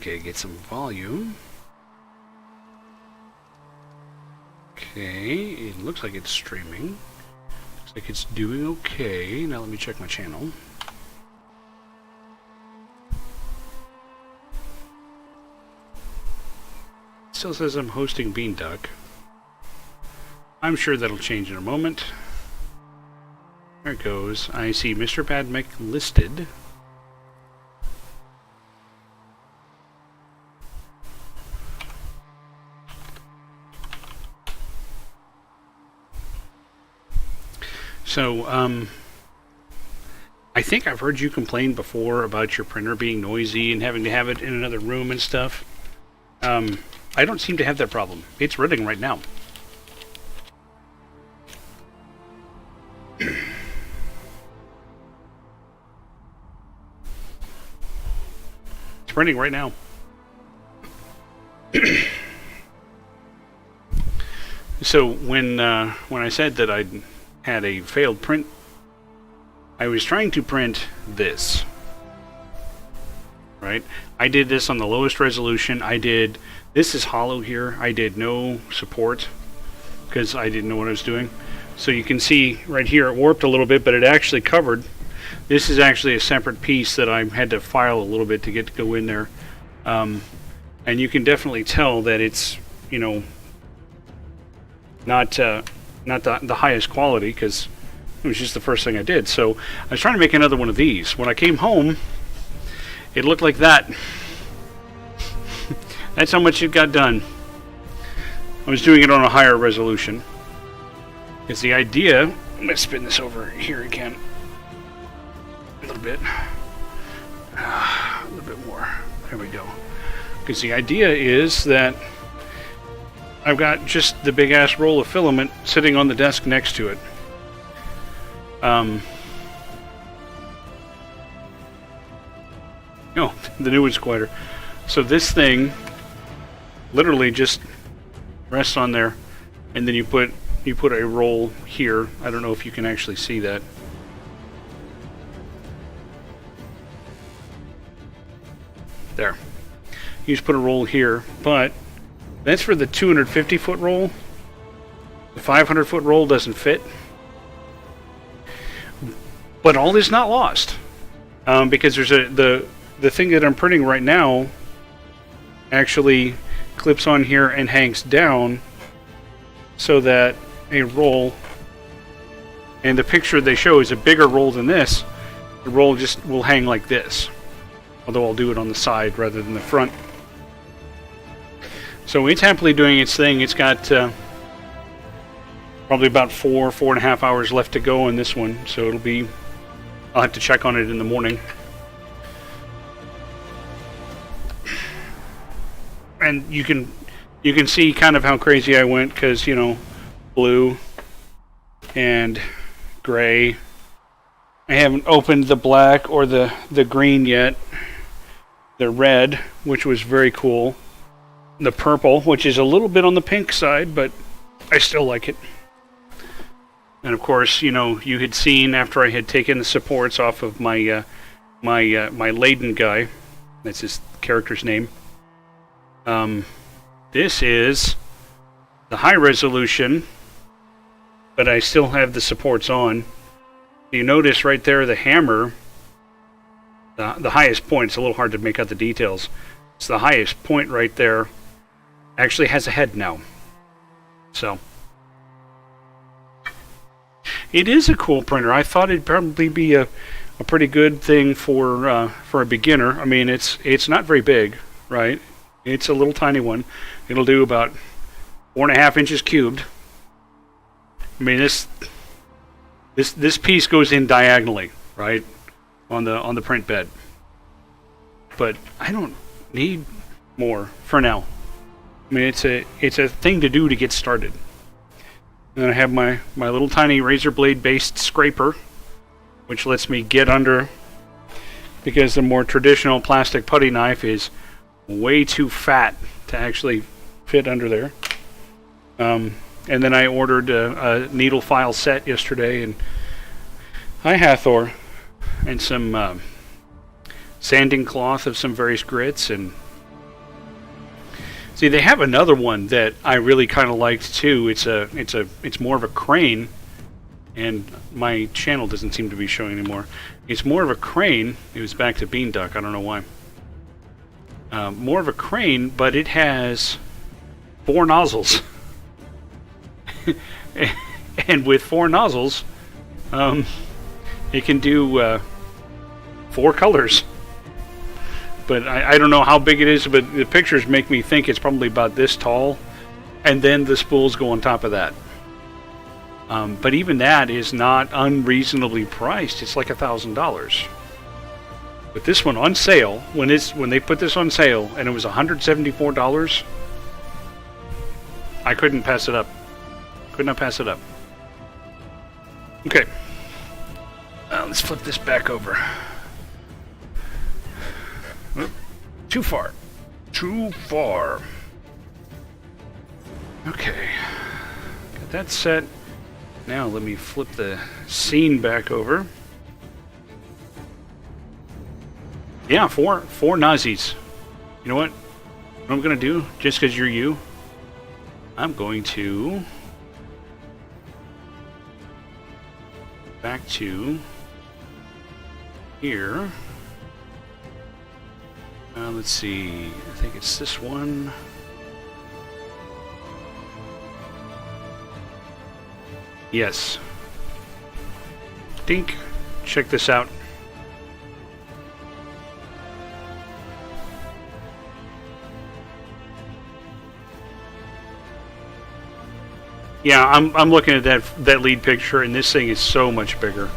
Okay, get some volume. Okay, it looks like it's streaming. Looks like it's doing okay. Now let me check my channel. Still says I'm hosting Beanduck. I'm sure that'll change in a moment. There it goes. I see Mr. Badmick listed. So, I think I've heard you complain before about your printer being noisy and having to have it in another room and stuff. I don't seem to have that problem. It's running right now. It's running right now. So when I said that I had a failed print, I was trying to print this. Right? I did this on the lowest resolution. This is hollow here. I did no support because I didn't know what I was doing. So you can see right here it warped a little bit, but it actually covered. This is actually a separate piece that I had to file a little bit to get to go in there. And you can definitely tell that it's, you know, not the highest quality because it was just the first thing I did. So I was trying to make another one of these. When I came home, it looked like that. That's how much it got done. I was doing it on a higher resolution. Because the idea... I'm going to spin this over here again. A little bit. A little bit more. There we go. Because the idea is that I've got just the big-ass roll of filament sitting on the desk next to it. Oh, the new one's quieter. So this thing literally just rests on there, and then you put a roll here. I don't know if you can actually see that. There. You just put a roll here, but that's for the 250-foot roll. The 500-foot roll doesn't fit. But all is not lost, because there's the thing that I'm printing right now actually clips on here and hangs down so that a roll, and the picture they show is a bigger roll than this. The roll just will hang like this, although I'll do it on the side rather than the front. So it's happily doing its thing. It's got probably about 4.5 hours left to go on this one, so I'll have to check on it in the morning. And you can see kind of how crazy I went, because, you know, blue and gray. I haven't opened the black or the green yet. The red, which was very cool. The purple, which is a little bit on the pink side, but I still like it. And of course, you know, you had seen after I had taken the supports off of my my Laden guy. That's his character's name. This is the high resolution, but I still have the supports on. You notice right there the hammer, the highest point. It's a little hard to make out the details. It's the highest point right there. Actually has a head now. So it is a cool printer. I thought it'd probably be a pretty good thing for a beginner. I mean, it's not very big, right? It's a little tiny one. It'll do about 4.5 inches cubed. I mean, this piece goes in diagonally, right, on the print bed. But I don't need more for now. I mean, it's a thing to do to get started. And I have my little tiny razor blade based scraper, which lets me get under, because the more traditional plastic putty knife is way too fat to actually fit under there. And then I ordered a needle file set yesterday, and hi Hathor, and some sanding cloth of some various grits, and See, they have another one that I really kind of liked too. It's more of a crane, and my channel doesn't seem to be showing anymore. It's more of a crane. It was back to Bean Duck. I don't know why. More of a crane, but it has 4 nozzles. And with 4 nozzles, it can do 4 colors. But I don't know how big it is, but the pictures make me think it's probably about this tall, and then the spools go on top of that. But even that is not unreasonably priced. It's like $1,000. But this one on sale, when they put this on sale, and it was $174, I couldn't pass it up. Could not pass it up. Okay. Let's flip this back over. Oop, too far. Too far. Okay. Got that set. Now let me flip the scene back over. Yeah, four Nazis. You know what? What I'm going to do, just because you're you, I'm going to back to here. Let's see. I think it's this one. Yes. Dink. Check this out. Yeah, I'm looking at that lead picture, and this thing is so much bigger.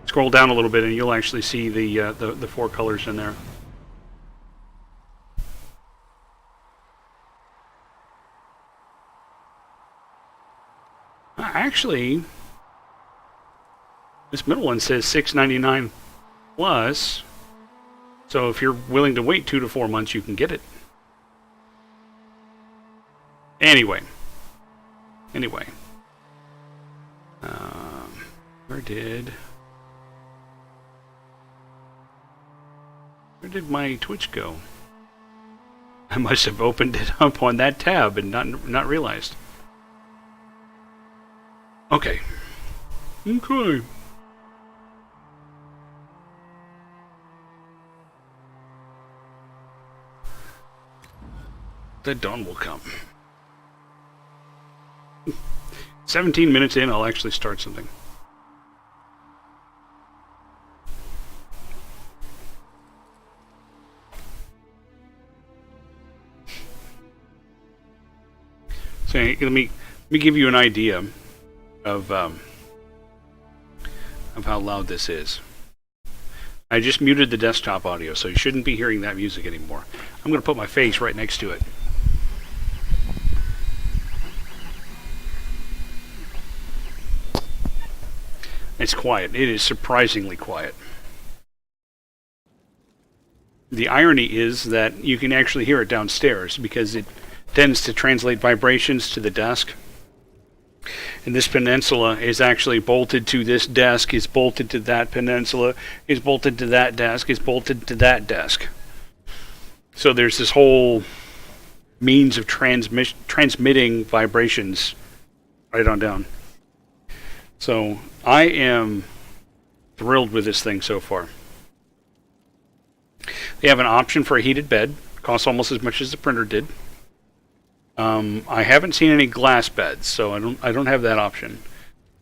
Scroll down a little bit, and you'll actually see the 4 colors in there. Actually, this middle one says $6.99 plus. So if you're willing to wait 2 to 4 months, you can get it. Anyway. Where did my Twitch go? I must have opened it up on that tab and not realized. Okay. Okay. The dawn will come. 17 minutes in, I'll actually start something. So let me give you an idea of how loud this is. I just muted the desktop audio, so you shouldn't be hearing that music anymore. I'm going to put my face right next to it. It's quiet. It is surprisingly quiet. The irony is that you can actually hear it downstairs because it tends to translate vibrations to the desk. And this peninsula is actually bolted to this desk, is bolted to that peninsula, is bolted to that desk, is bolted to that desk. So there's this whole means of transmitting vibrations right on down. So I am thrilled with this thing so far. They have an option for a heated bed. Costs almost as much as the printer did. I haven't seen any glass beds, so I don't have that option.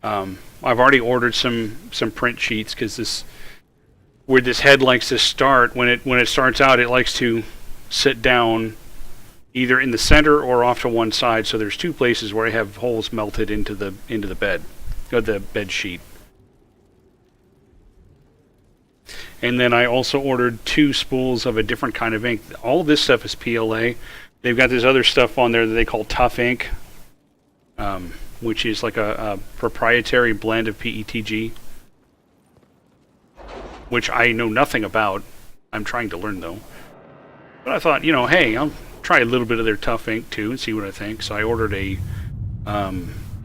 I've already ordered some print sheets because where this head likes to start, when it starts out, it likes to sit down either in the center or off to one side. So there's 2 places where I have holes melted into the bed, or the bed sheet. And then I also ordered 2 spools of a different kind of ink. All of this stuff is PLA. They've got this other stuff on there that they call Tough Ink, which is like a proprietary blend of PETG, which I know nothing about. I'm trying to learn, though. But I thought, hey, I'll try a little bit of their Tough Ink, too, and see what I think. So I ordered a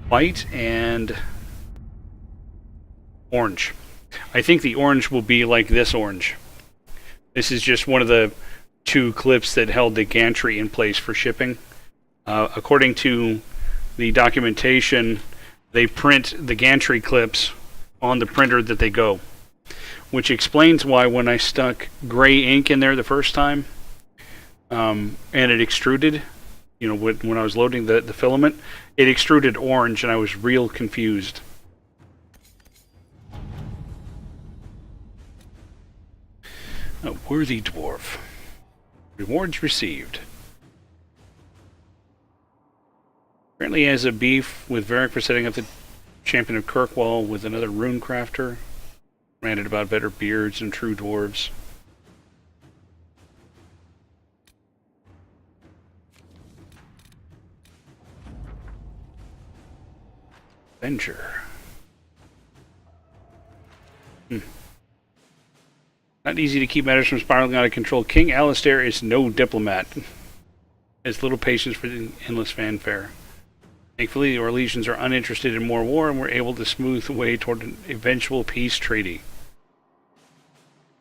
white and orange. I think the orange will be like this orange. This is just one of the two clips that held the gantry in place for shipping. According to the documentation, they print the gantry clips on the printer that they go, which explains why when I stuck gray ink in there the first time, and it extruded, when I was loading the filament, it extruded orange, and I was real confused. A worthy dwarf. Rewards received. Apparently he has a beef with Varric for setting up the Champion of Kirkwall with another rune crafter. Ranted about better beards and true dwarves. Avenger. Not easy to keep matters from spiraling out of control. King Alistair is no diplomat. Has little patience for the endless fanfare. Thankfully, the Orlesians are uninterested in more war, and we're able to smooth the way toward an eventual peace treaty.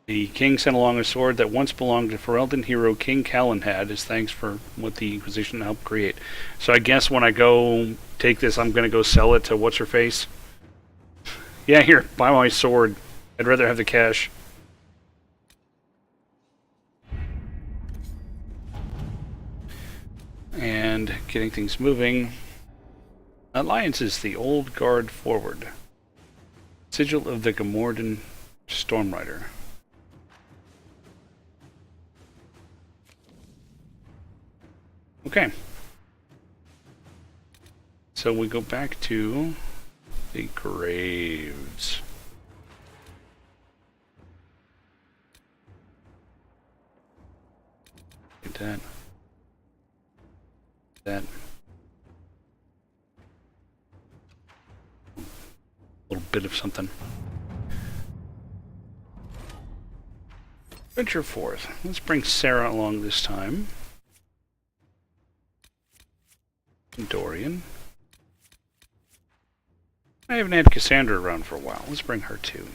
The king sent along a sword that once belonged to Ferelden hero King Calenhad as thanks for what the Inquisition helped create. So I guess when I go take this, I'm going to go sell it to what's-her-face. Yeah, here, buy my sword. I'd rather have the cash. And getting things moving. Alliances, the Old Guard forward. Sigil of the Gamordan Stormrider. Okay. So we go back to the graves. Get that. That. Little bit of something. Venture forth. Let's bring Sarah along this time. Dorian. I haven't had Cassandra around for a while. Let's bring her too.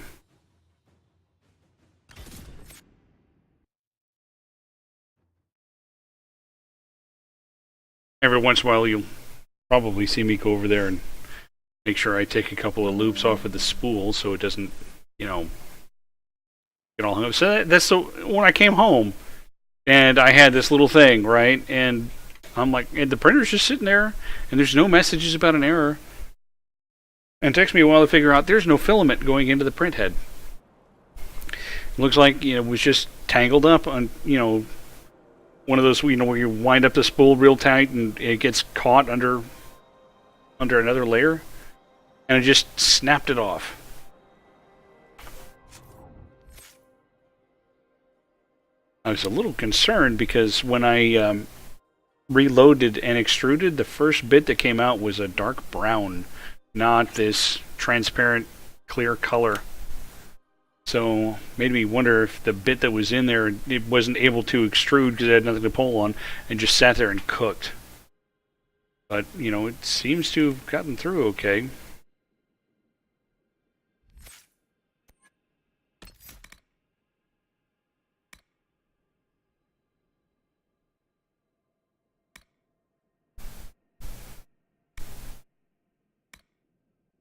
Every once in a while you'll probably see me go over there and make sure I take a couple of loops off of the spool so it doesn't, get all hung up. So that's so when I came home and I had this little thing, right? And I'm like, and the printer's just sitting there and there's no messages about an error. And it takes me a while to figure out there's no filament going into the print head. It looks like, it was just tangled up on, one of those, where you wind up the spool real tight and it gets caught under another layer. And it just snapped it off. I was a little concerned because when I reloaded and extruded, the first bit that came out was a dark brown, not this transparent clear color. So made me wonder if the bit that was in there, it wasn't able to extrude because it had nothing to pull on and just sat there and cooked. But, it seems to have gotten through okay.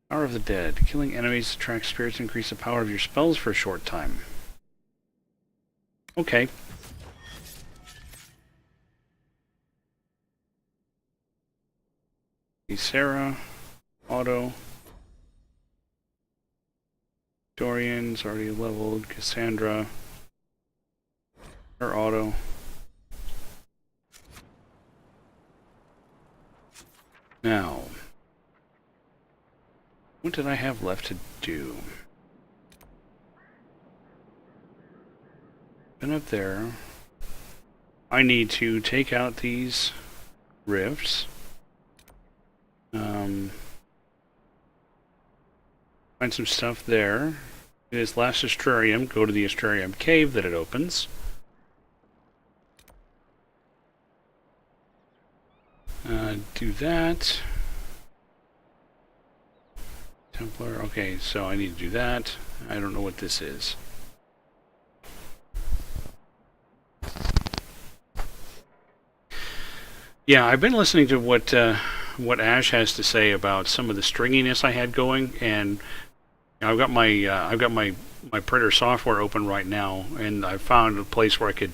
Power of the Dead. Killing enemies attracts spirits, increase the power of your spells for a short time. Okay. Sarah. Auto. Dorian's already leveled. Cassandra. Her auto. Now. What did I have left to do? Been up there. I need to take out these rifts. Find some stuff there. In this last Astrarium, go to the Astrarium cave that it opens. Do that. Templar, okay, so I need to do that. I don't know what this is. Yeah, I've been listening to what Ash has to say about some of the stringiness I had going, and I've got my printer software open right now, and I found a place where I could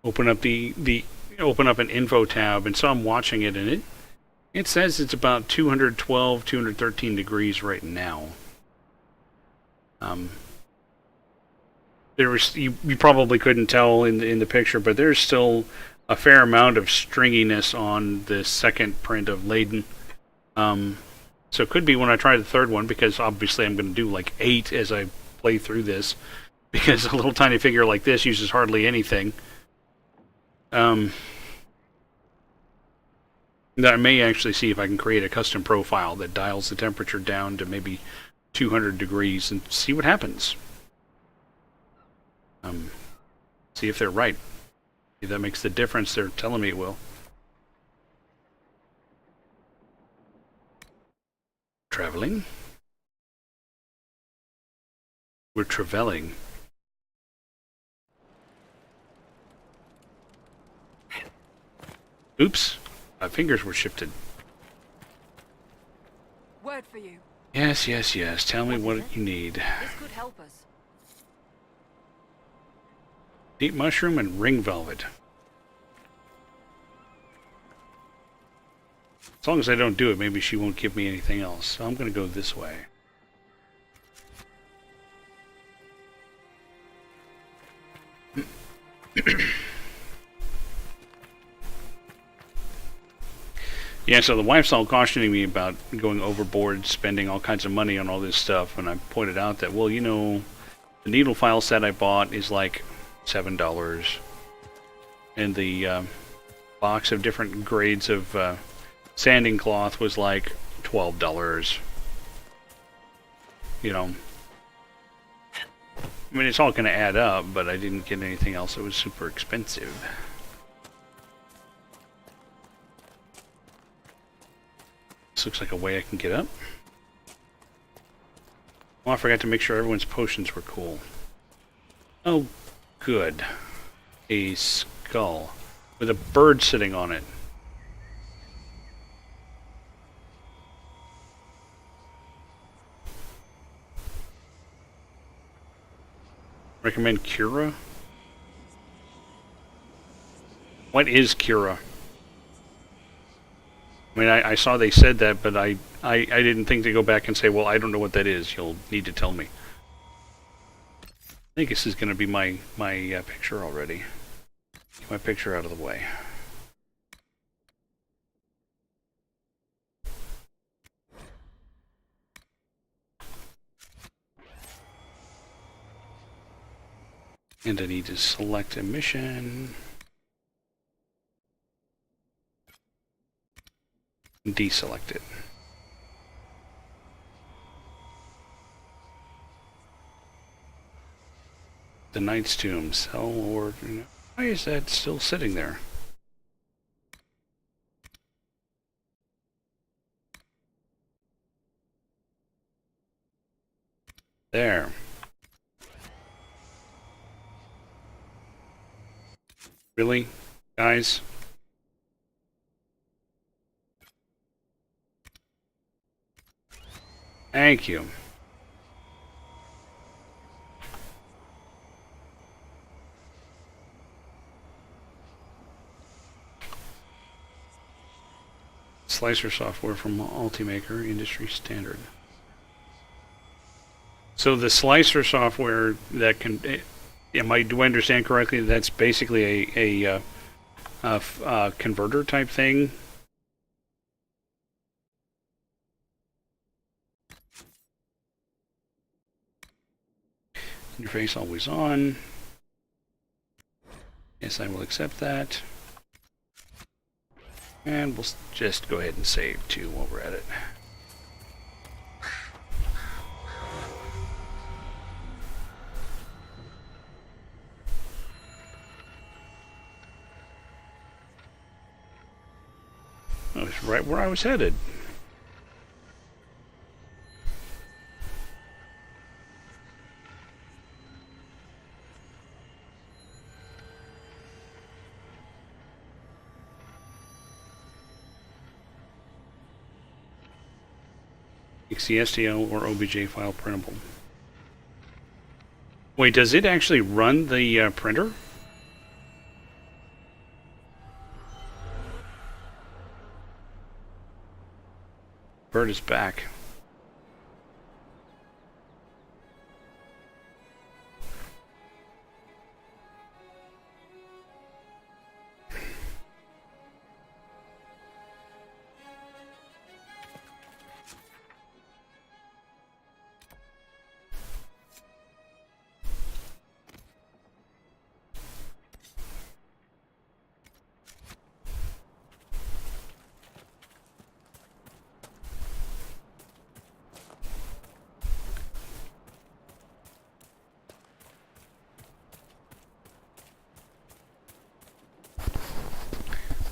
open up the open up an info tab, and so I'm watching it, and it says it's about 212, 213 degrees right now. Um, there was you probably couldn't tell in the picture, but there's still a fair amount of stringiness on the second print of Laden. Um, so it could be when I try the third one, because obviously I'm going to do like 8 as I play through this, because a little tiny figure like this uses hardly anything. I may actually see if I can create a custom profile that dials the temperature down to maybe 200 degrees and see what happens. See if they're right. If that makes the difference they're telling me it will. Traveling. We're traveling. Oops. My fingers were shifted. Word for you. Yes, yes, yes. Tell me what you need. This could help us. Deep mushroom and ring velvet. As long as I don't do it, maybe she won't give me anything else. So I'm going to go this way. Yeah, so the wife's all cautioning me about going overboard, spending all kinds of money on all this stuff, and I pointed out that, well, you know, the needle file set I bought is like $7, and the box of different grades of sanding cloth was like $12. You know, I mean, it's all going to add up, but I didn't get anything else that was super expensive. This looks like a way I can get up. Oh, I forgot to make sure everyone's potions were cool. Oh, good. A skull with a bird sitting on it. Recommend Cura? What is Cura? I mean, I saw they said that, but I didn't think to go back and say, well, I don't know what that is. You'll need to tell me. I think this is going to be my picture already. Get my picture out of the way. And I need to select a mission. Deselect it. The Knight's Tomb. Sell or... Why is that still sitting there? There. Really? Guys? Thank you. Slicer software from Ultimaker, industry standard. So the slicer software that can... do I understand correctly that's basically a converter type thing? Interface always on. Yes, I will accept that. And we'll just go ahead and save too while we're at it. That was right where I was headed. Makes the STL or OBJ file printable. Wait, does it actually run the printer? Bird is back.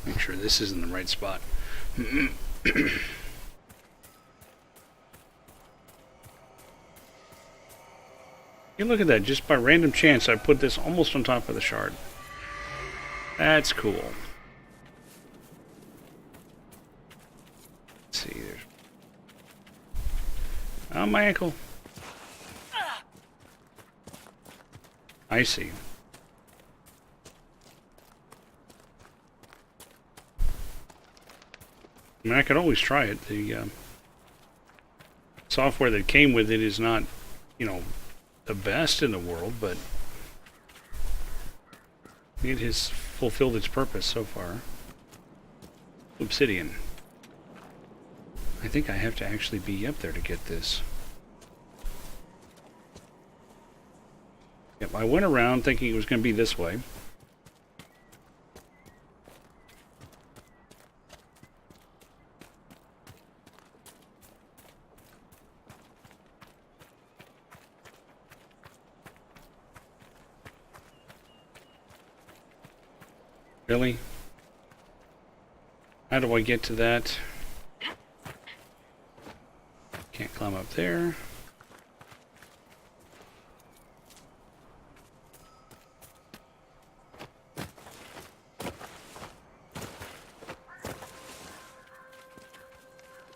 Make sure this is in the right spot. You look at that, just by random chance I put this almost on top of the shard. That's cool. Let's see, there's... Oh, my ankle. I see. I mean, I could always try it. The software that came with it is not, you know, the best in the world, but it has fulfilled its purpose so far. Obsidian. I think I have to actually be up there to get this. Yep, I went around thinking it was going to be this way. Really? How do I get to that? Can't climb up there.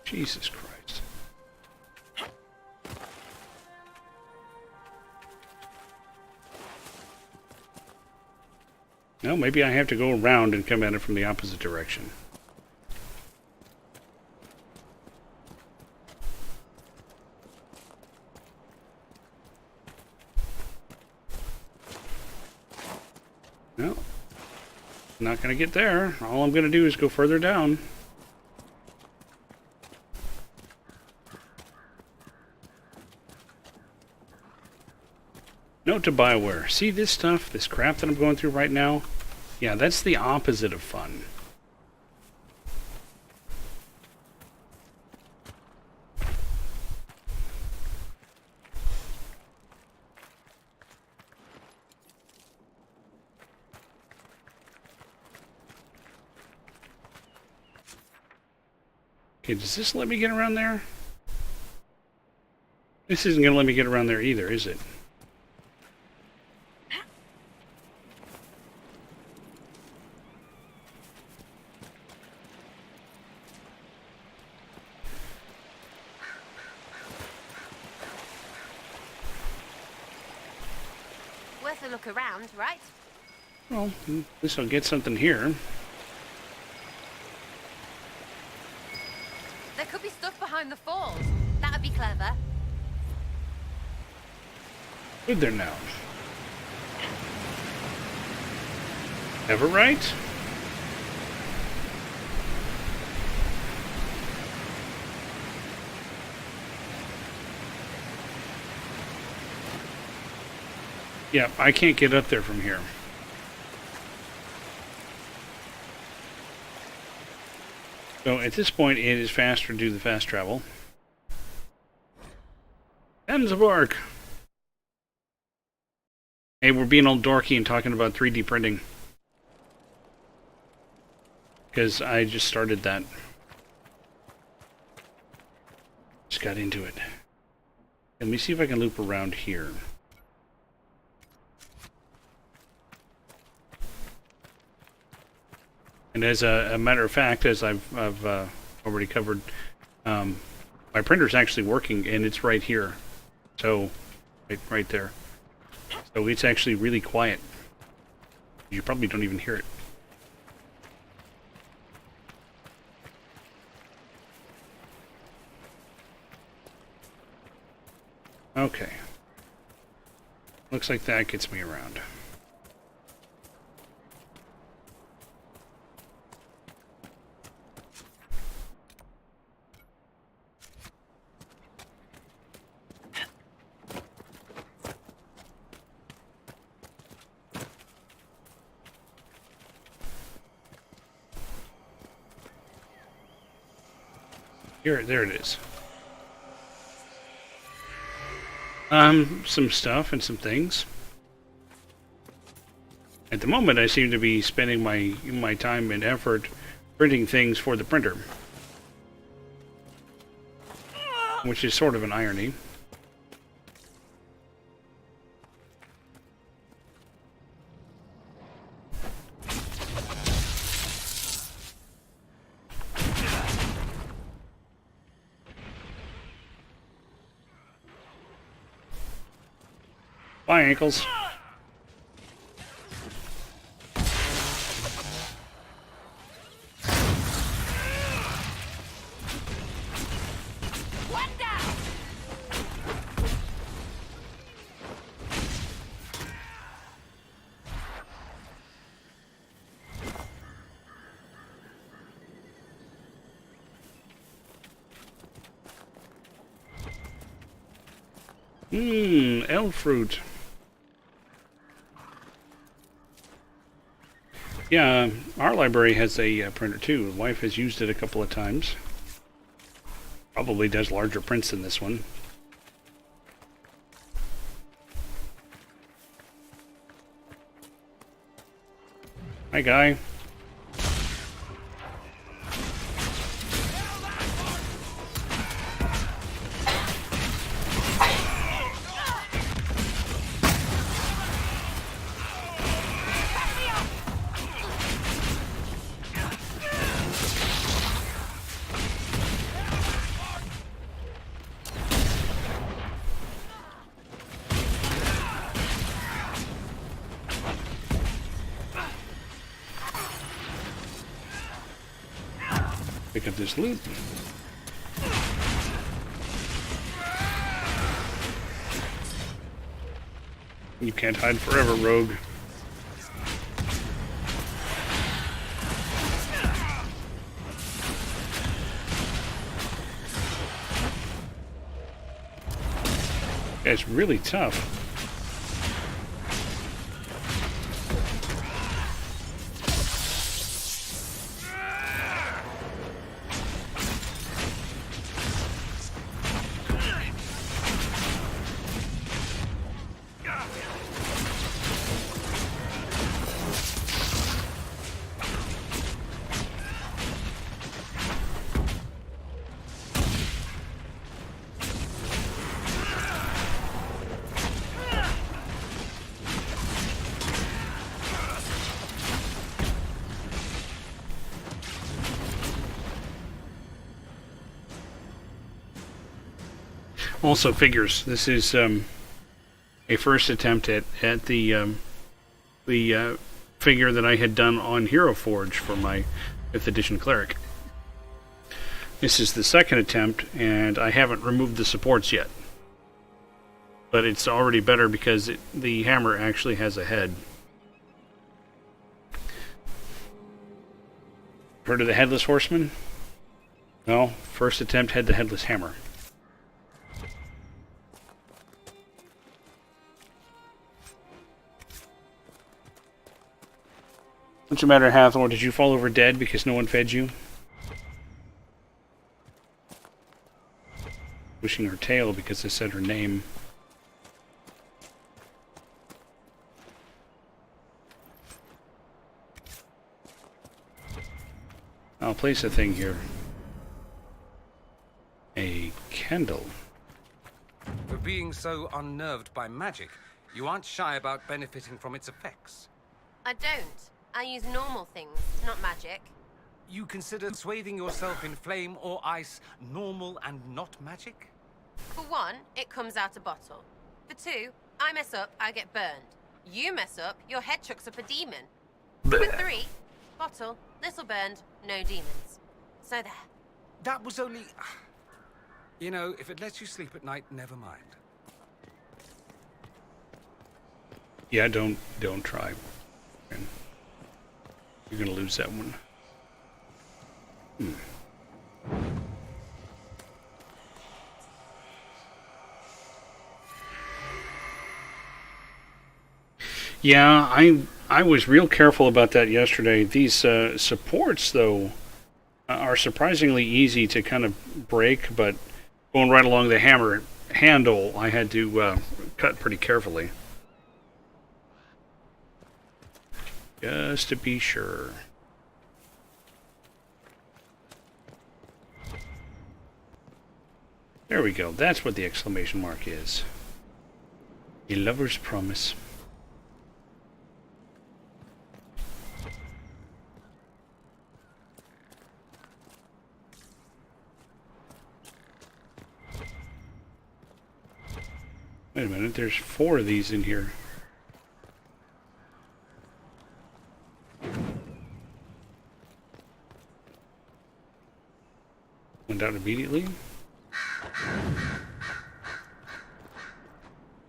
Jesus Christ. No, maybe I have to go around and come at it from the opposite direction. No. Not going to get there. All I'm going to do is go further down. Note to BioWare. See this stuff, this crap that I'm going through right now? Yeah, that's the opposite of fun. Okay, does this let me get around there? This isn't going to let me get around there either, is it? Worth a look around, right? Well, at least I'll get something here. There could be stuff behind the falls. That'd be clever. Good there now. Ever right? Yeah, I can't get up there from here. So at this point, it is faster to do the fast travel. Ends of arc. Hey, we're being all dorky and talking about 3D printing. Because I just started that. Just got into it. Let me see if I can loop around here. And as a matter of fact, as I've already covered, my My printer's actually working, and it's right here. So, right there. So it's actually really quiet. You probably don't even hear it. Okay. Looks like that gets me around. Here, there it is. Some stuff and some things. At the moment, I seem to be spending my time and effort printing things for the printer, which is sort of an irony. Bye, ankles. One down. Elf fruit. Yeah, our library has a printer too. The wife has used it a couple of times. Probably does larger prints than this one. Hi, guy. Pick up this loot. You can't hide forever, rogue. It's really tough. Also figures. This is a first attempt at the figure that I had done on Hero Forge for my 5th edition cleric. This is the second attempt, and I haven't removed the supports yet. But it's already better because the hammer actually has a head. Heard of the Headless Horseman? No, first attempt had the Headless Hammer. What's the matter, Hathor? Did you fall over dead because no one fed you? Wishing her tail because I said her name. I'll place a thing here. A candle. For being so unnerved by magic, you aren't shy about benefiting from its effects. I don't. I use normal things, not magic. You consider swathing yourself in flame or ice normal and not magic? For one, it comes out a bottle. For two, I mess up, I get burned. You mess up, your head chucks up a demon. For three, bottle, little burned, no demons. So there. That was only... You know, if it lets you sleep at night, never mind. Yeah, don't try. You're gonna lose that one. Yeah, I was real careful about that yesterday. These supports, though, are surprisingly easy to kind of break, but going right along the hammer handle, I had to cut pretty carefully. Just to be sure. There we go. That's what the exclamation mark is. A lover's promise. Wait a minute, there's 4 of these in here. Went out immediately.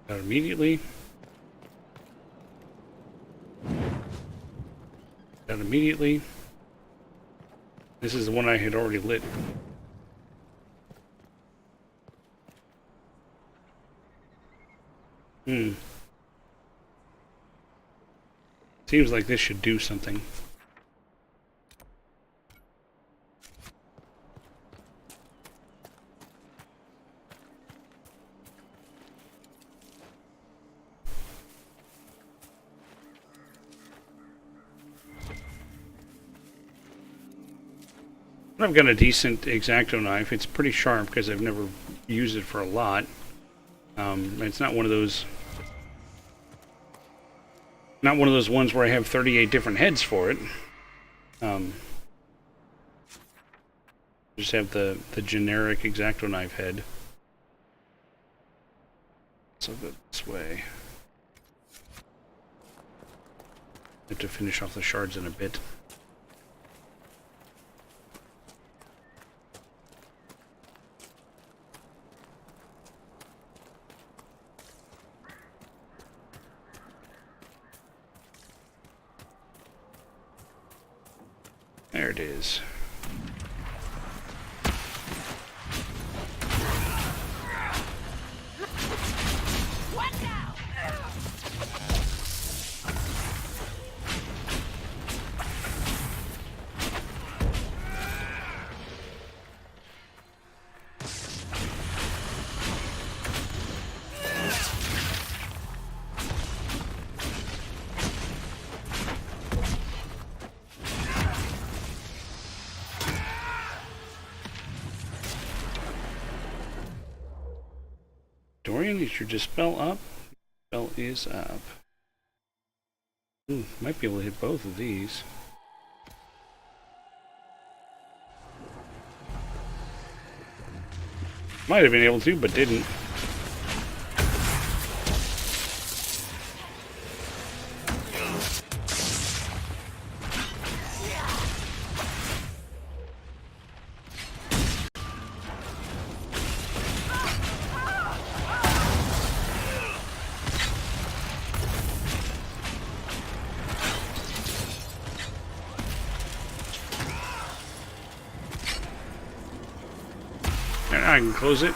Out immediately. Out immediately. This is the one I had already lit. Seems like this should do something. I've got a decent X-Acto knife. It's pretty sharp because I've never used it for a lot. It's not one of those... Not one of those ones where I have 38 different heads for it. Just have the generic X-Acto knife head. So go this way. Have to finish off the shards in a bit. There it is. What now? Dorian, is your dispel up? Dispel is up. Ooh, might be able to hit both of these. Might have been able to, but didn't. And I can close it.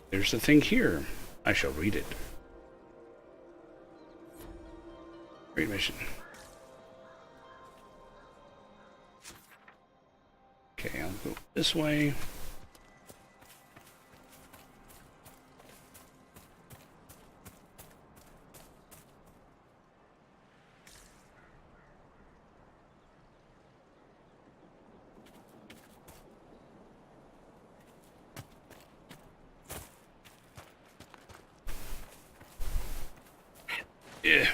There's the thing here. I shall read it. Great mission. Okay, I'll go this way. Yeah.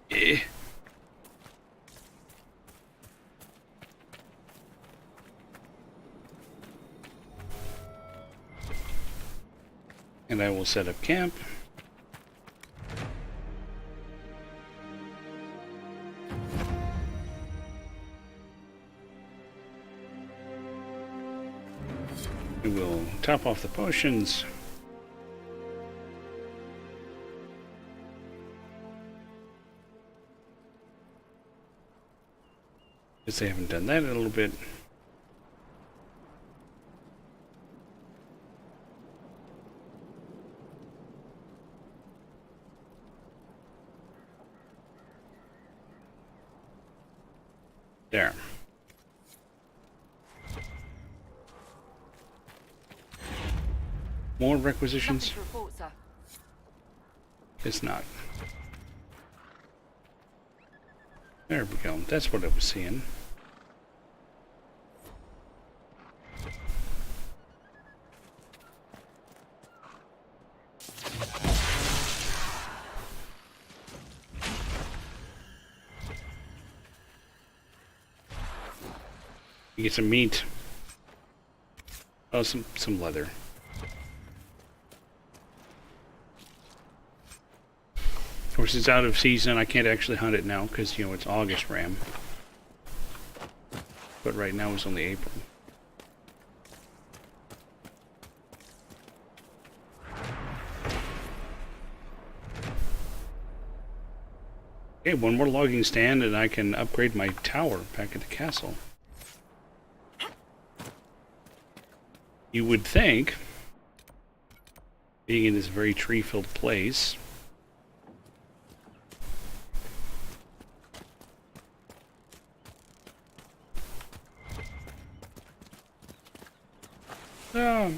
Yeah. And I will set up camp. We will top off the potions. Because they haven't done that in a little bit. There. More requisitions? Nothing to report, sir. It's not. There we go. That's what I was seeing. You get some meat. Oh, some leather. Of course, it's out of season. I can't actually hunt it now because, you know, it's August ram. But right now it's only April. Okay, one more logging stand and I can upgrade my tower back at the castle. You would think, being in this very tree-filled place, oh,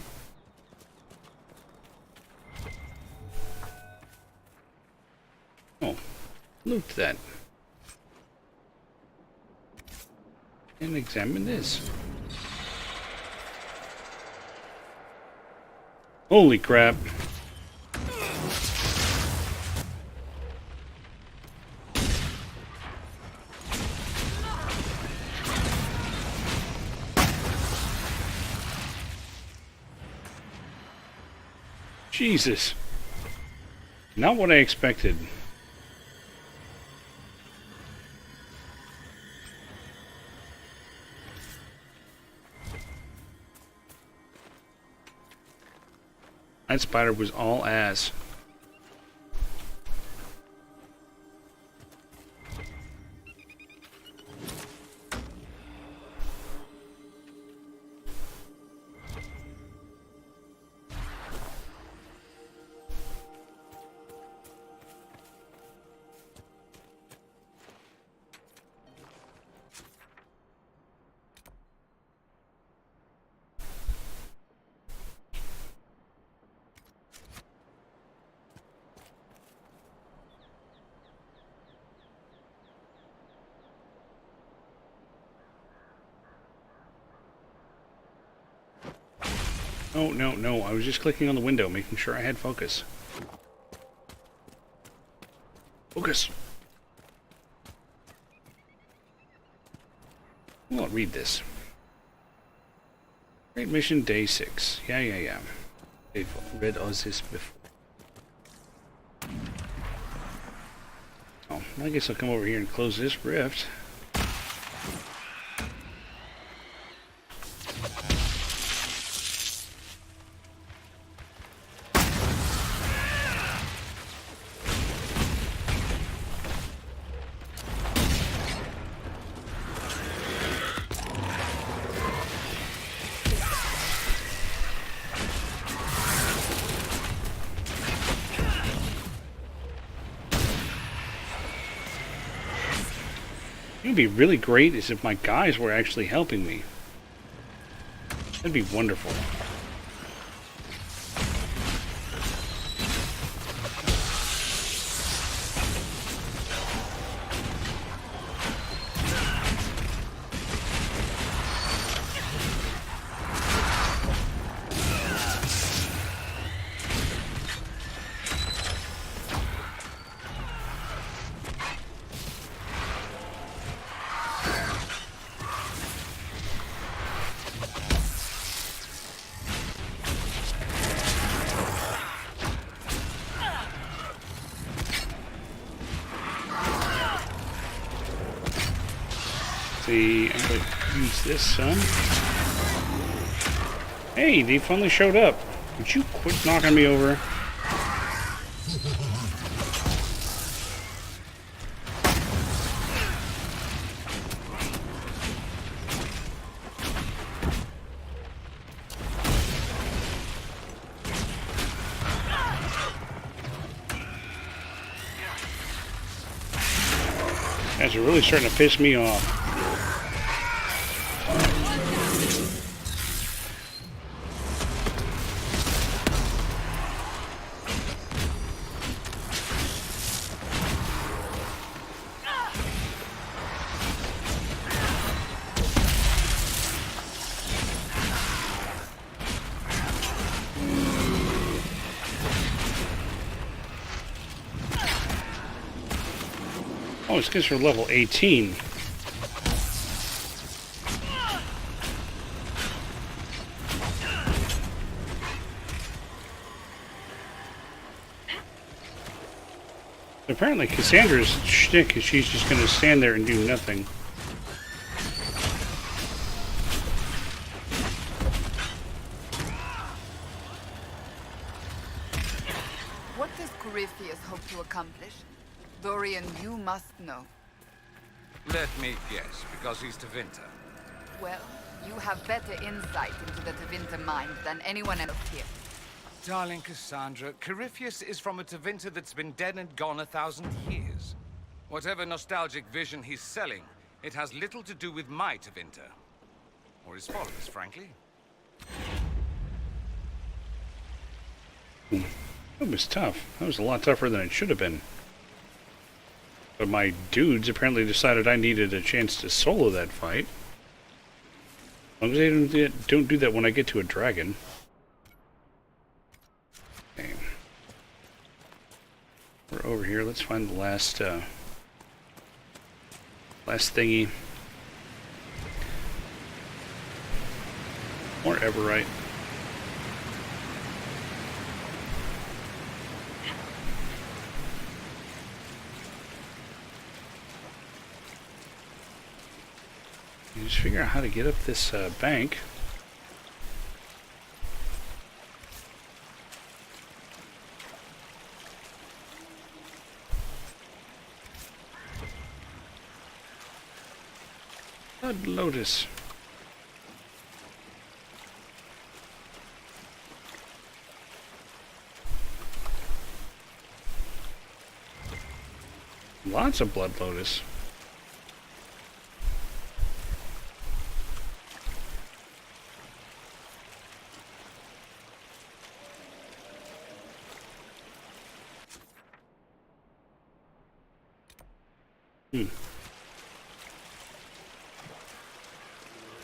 loot that. And examine this. Holy crap. Jesus. Not what I expected. That spider was all ass. Oh, no, no. I was just clicking on the window, making sure I had focus. Focus. Well, I'll read this. Great mission day 6. Yeah. They've read us this before. Oh, I guess I'll come over here and close this rift. It would be really great is if my guys were actually helping me. That'd be wonderful. See, I'm gonna use this, son. Hey, they finally showed up. Would you quit knocking me over? Guys are really starting to piss me off. Oh, it's because we're level 18. Apparently Cassandra's shtick is she's just going to stand there and do nothing. What does Corypheus hope to accomplish? Dorian, you must know. Let me guess, because he's Tevinter. Well, you have better insight into the Tevinter mind than anyone else here. Darling Cassandra, Corypheus is from a Tevinter that's been dead and gone 1,000 years. Whatever nostalgic vision he's selling, it has little to do with my Tevinter. Or his followers, frankly. That was tough. That was a lot tougher than it should have been. But my dudes apparently decided I needed a chance to solo that fight. As long as they don't do that when I get to a dragon. Okay. We're over here. Let's find the last thingy. More Everite. You just figure out how to get up this bank. Blood Lotus. Lots of Blood Lotus.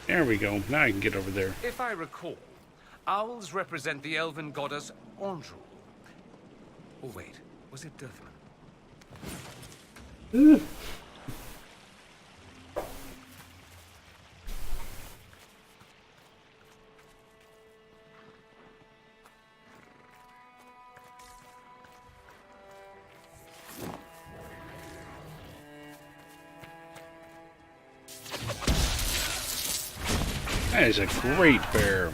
There we go. Now I can get over there. If I recall, owls represent the elven goddess Andru. Oh wait, was it Durthman? That is a great bear.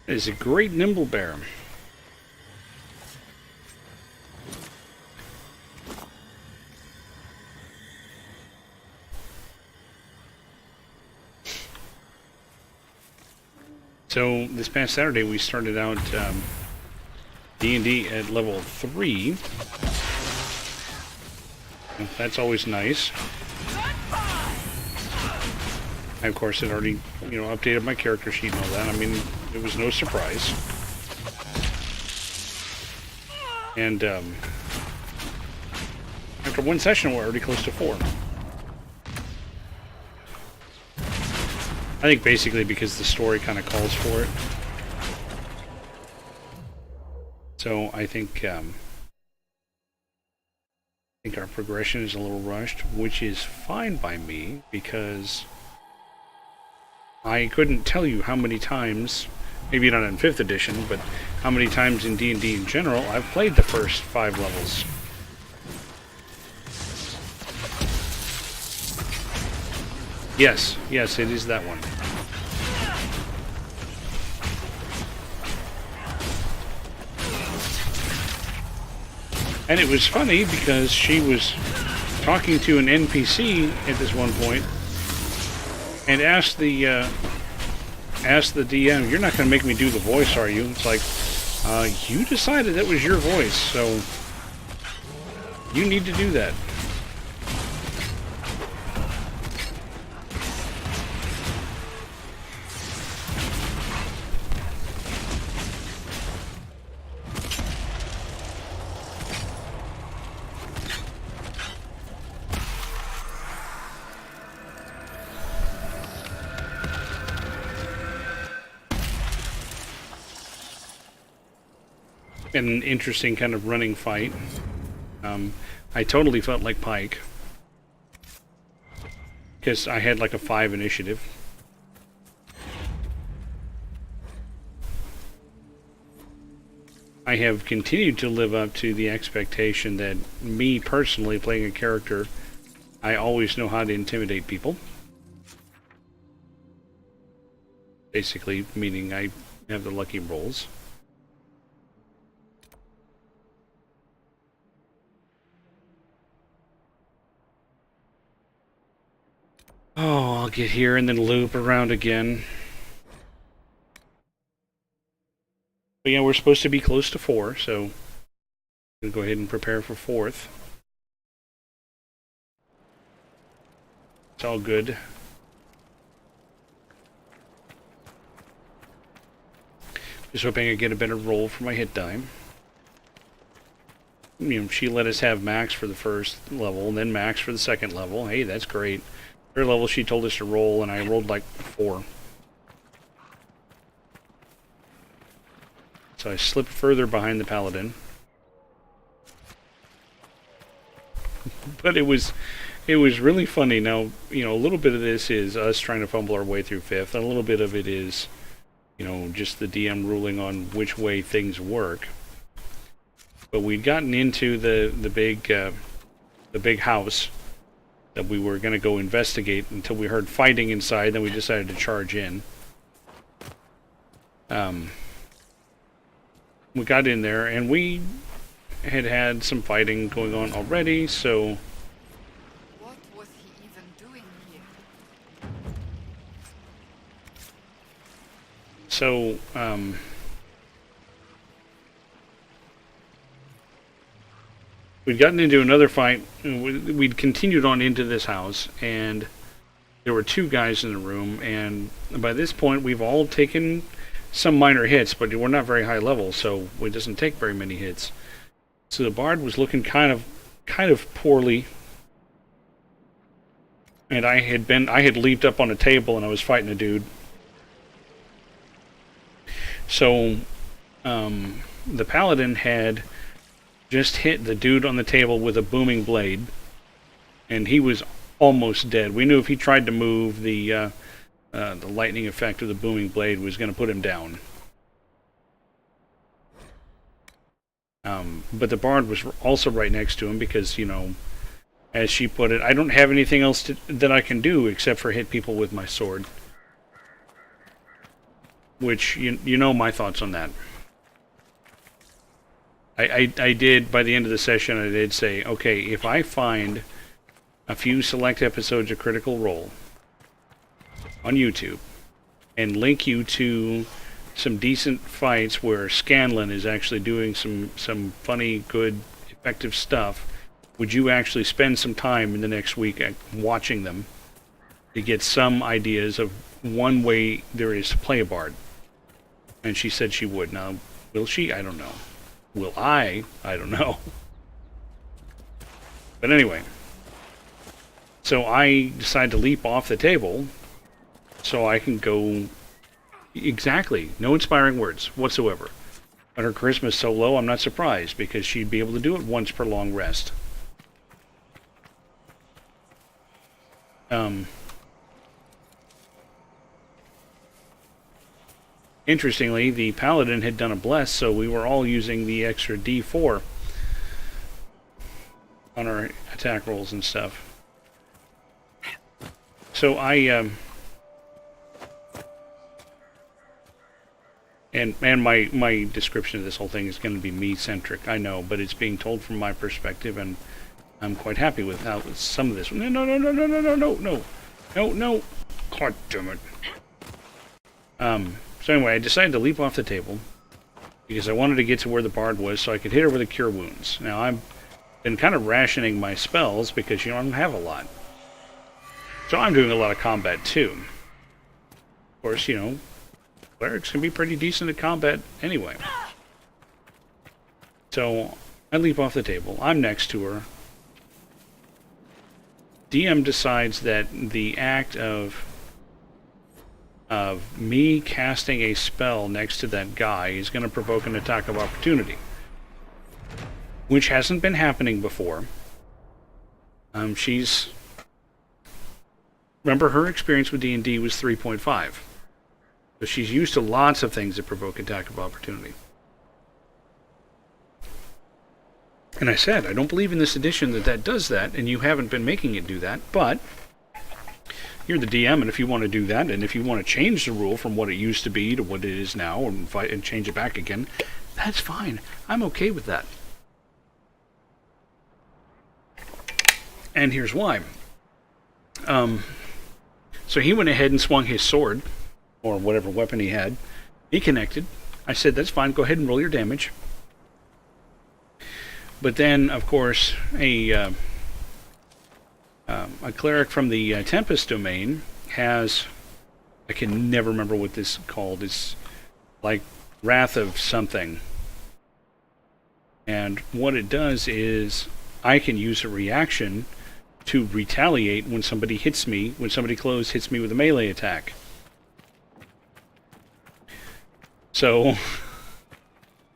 It is a great nimble bear. So this past Saturday we started out D&D at level 3. That's always nice. I, of course, had already, updated my character sheet and all that. I mean, it was no surprise. And, after one session, we're already close to 4. I think basically because the story kind of calls for it. So I think our progression is a little rushed, which is fine by me because I couldn't tell you how many times, maybe not in 5th edition, but how many times in D&D in general I've played the first 5 levels. Yes, it is that one. And it was funny because she was talking to an NPC at this one point and asked the DM, "You're not going to make me do the voice, are you?" It's like, you decided that was your voice, so you need to do that. An interesting kind of running fight. I totally felt like Pike because I had like a 5 initiative. I have continued to live up to the expectation that me personally playing a character, I always know how to intimidate people. Basically, meaning I have the lucky rolls. Oh, I'll get here and then loop around again. But yeah, we're supposed to be close to 4, so I'm going to go ahead and prepare for 4th. It's all good. Just hoping I get a better roll for my hit die. She let us have max for the first level, and then max for the second level. Hey, that's great. Third level, she told us to roll, and I rolled like 4. So I slipped further behind the paladin. But it was really funny. Now, a little bit of this is us trying to fumble our way through 5th, and a little bit of it is, just the DM ruling on which way things work. But we'd gotten into the big house that we were going to go investigate until we heard fighting inside. Then we decided to charge in. We got in there, and we had some fighting going on already, so... What was he even doing here? So, we'd gotten into another fight. We'd continued on into this house, and there were 2 guys in the room, and by this point we've all taken some minor hits, but we're not very high level, so it doesn't take very many hits. So the bard was looking kind of poorly, and I had leaped up on a table and I was fighting a dude. So the paladin had just hit the dude on the table with a booming blade, and he was almost dead. We knew if he tried to move, the lightning effect of the booming blade was going to put him down. But the bard was also right next to him because, as she put it, I don't have anything else that I can do except for hit people with my sword. Which, you know my thoughts on that. I did, by the end of the session, I did say, okay, if I find a few select episodes of Critical Role on YouTube and link you to some decent fights where Scanlan is actually doing some funny, good, effective stuff, would you actually spend some time in the next week watching them? to get some ideas of one way there is to play a bard. And she said she would. Now, will she? I don't know. Will I? I don't know. But anyway. So I decide to leap off the table so I can go... Exactly. No inspiring words whatsoever. But her charisma is so low, I'm not surprised, because she'd be able to do it once per long rest. Interestingly, the paladin had done a bless, so we were all using the extra D4 on our attack rolls and stuff. So and my description of this whole thing is going to be me-centric, I know, but it's being told from my perspective, and I'm quite happy with how some of this... No. God damn it. So anyway, I decided to leap off the table because I wanted to get to where the bard was so I could hit her with a Cure Wounds. Now, I've been kind of rationing my spells because, you know, I don't have a lot. So I'm doing a lot of combat, too. Of course, you know, clerics can be pretty decent at combat anyway. So I leap off the table. I'm next to her. DM decides that the act of me casting a spell next to that guy is going to provoke an attack of opportunity, which hasn't been happening before. She's... Remember, her experience with D&D was 3.5. So she's used to lots of things that provoke attack of opportunity. And I said, I don't believe in this edition that does that, and you haven't been making it do that, but you're the DM, and if you want to do that, and if you want to change the rule from what it used to be to what it is now, and change it back again, that's fine. I'm okay with that. And here's why. So he went ahead and swung his sword, or whatever weapon he had. He connected. I said, that's fine, go ahead and roll your damage. But then, of course, a cleric from the Tempest domain has... I can never remember what this is called. It's like Wrath of something. And what it does is I can use a reaction to retaliate when somebody hits me, when somebody close hits me with a melee attack. So,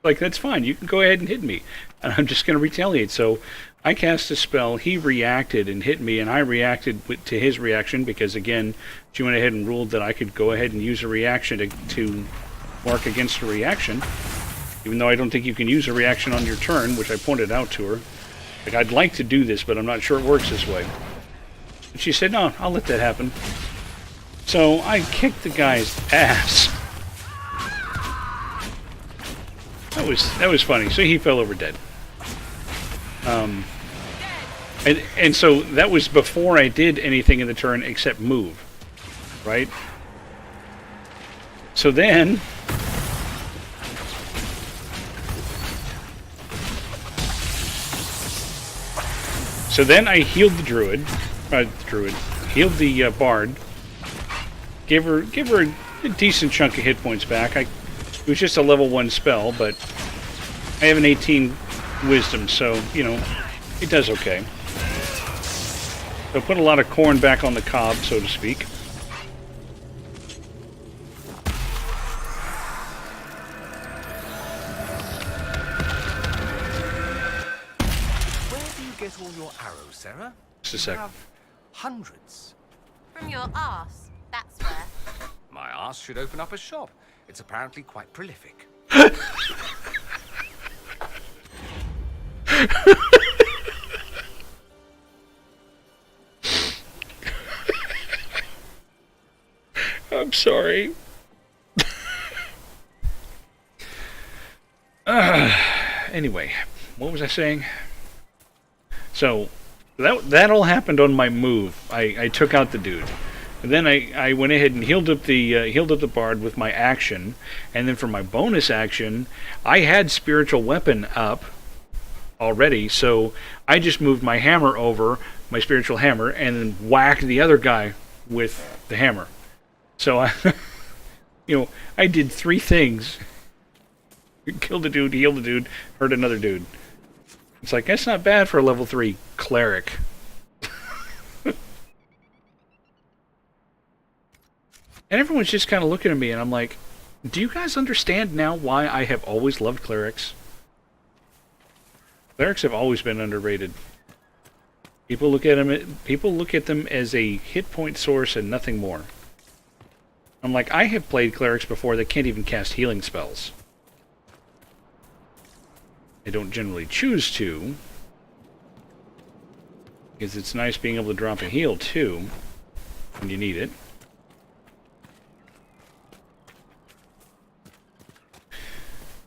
like, that's fine. You can go ahead and hit me. And I'm just going to retaliate. So I cast a spell, he reacted and hit me, and I reacted to his reaction because, again, she went ahead and ruled that I could go ahead and use a reaction to mark against a reaction, even though I don't think you can use a reaction on your turn, which I pointed out to her. Like, I'd like to do this, but I'm not sure it works this way. And she said, no, I'll let that happen. So I kicked the guy's ass. That was funny. So he fell over dead. And so that was before I did anything in the turn except move, right? So then... So then I healed the healed the bard, gave her a decent chunk of hit points back. It was just a level 1 spell, but I have an 18 wisdom, so, you know, it does okay. So put a lot of corn back on the cob, so to speak. Get all your arrows, Sarah? Just a sec. You have hundreds. From your arse, that's where. My arse should open up a shop. It's apparently quite prolific. I'm sorry. Anyway, what was I saying? So, that all happened on my move. I took out the dude. And then I went ahead and healed up the bard with my action. And then for my bonus action, I had spiritual weapon up already, so I just moved my hammer over, my spiritual hammer, and then whacked the other guy with the hammer. So I, I did 3 things. Killed a dude, healed a dude, hurt another dude. It's like, that's not bad for a level 3 cleric. And everyone's just kind of looking at me, and I'm like, do you guys understand now why I have always loved clerics? Clerics have always been underrated. People look at them as a hit point source and nothing more. I'm like, I have played clerics before that can't even cast healing spells. I don't generally choose to, because it's nice being able to drop a heal too when you need it.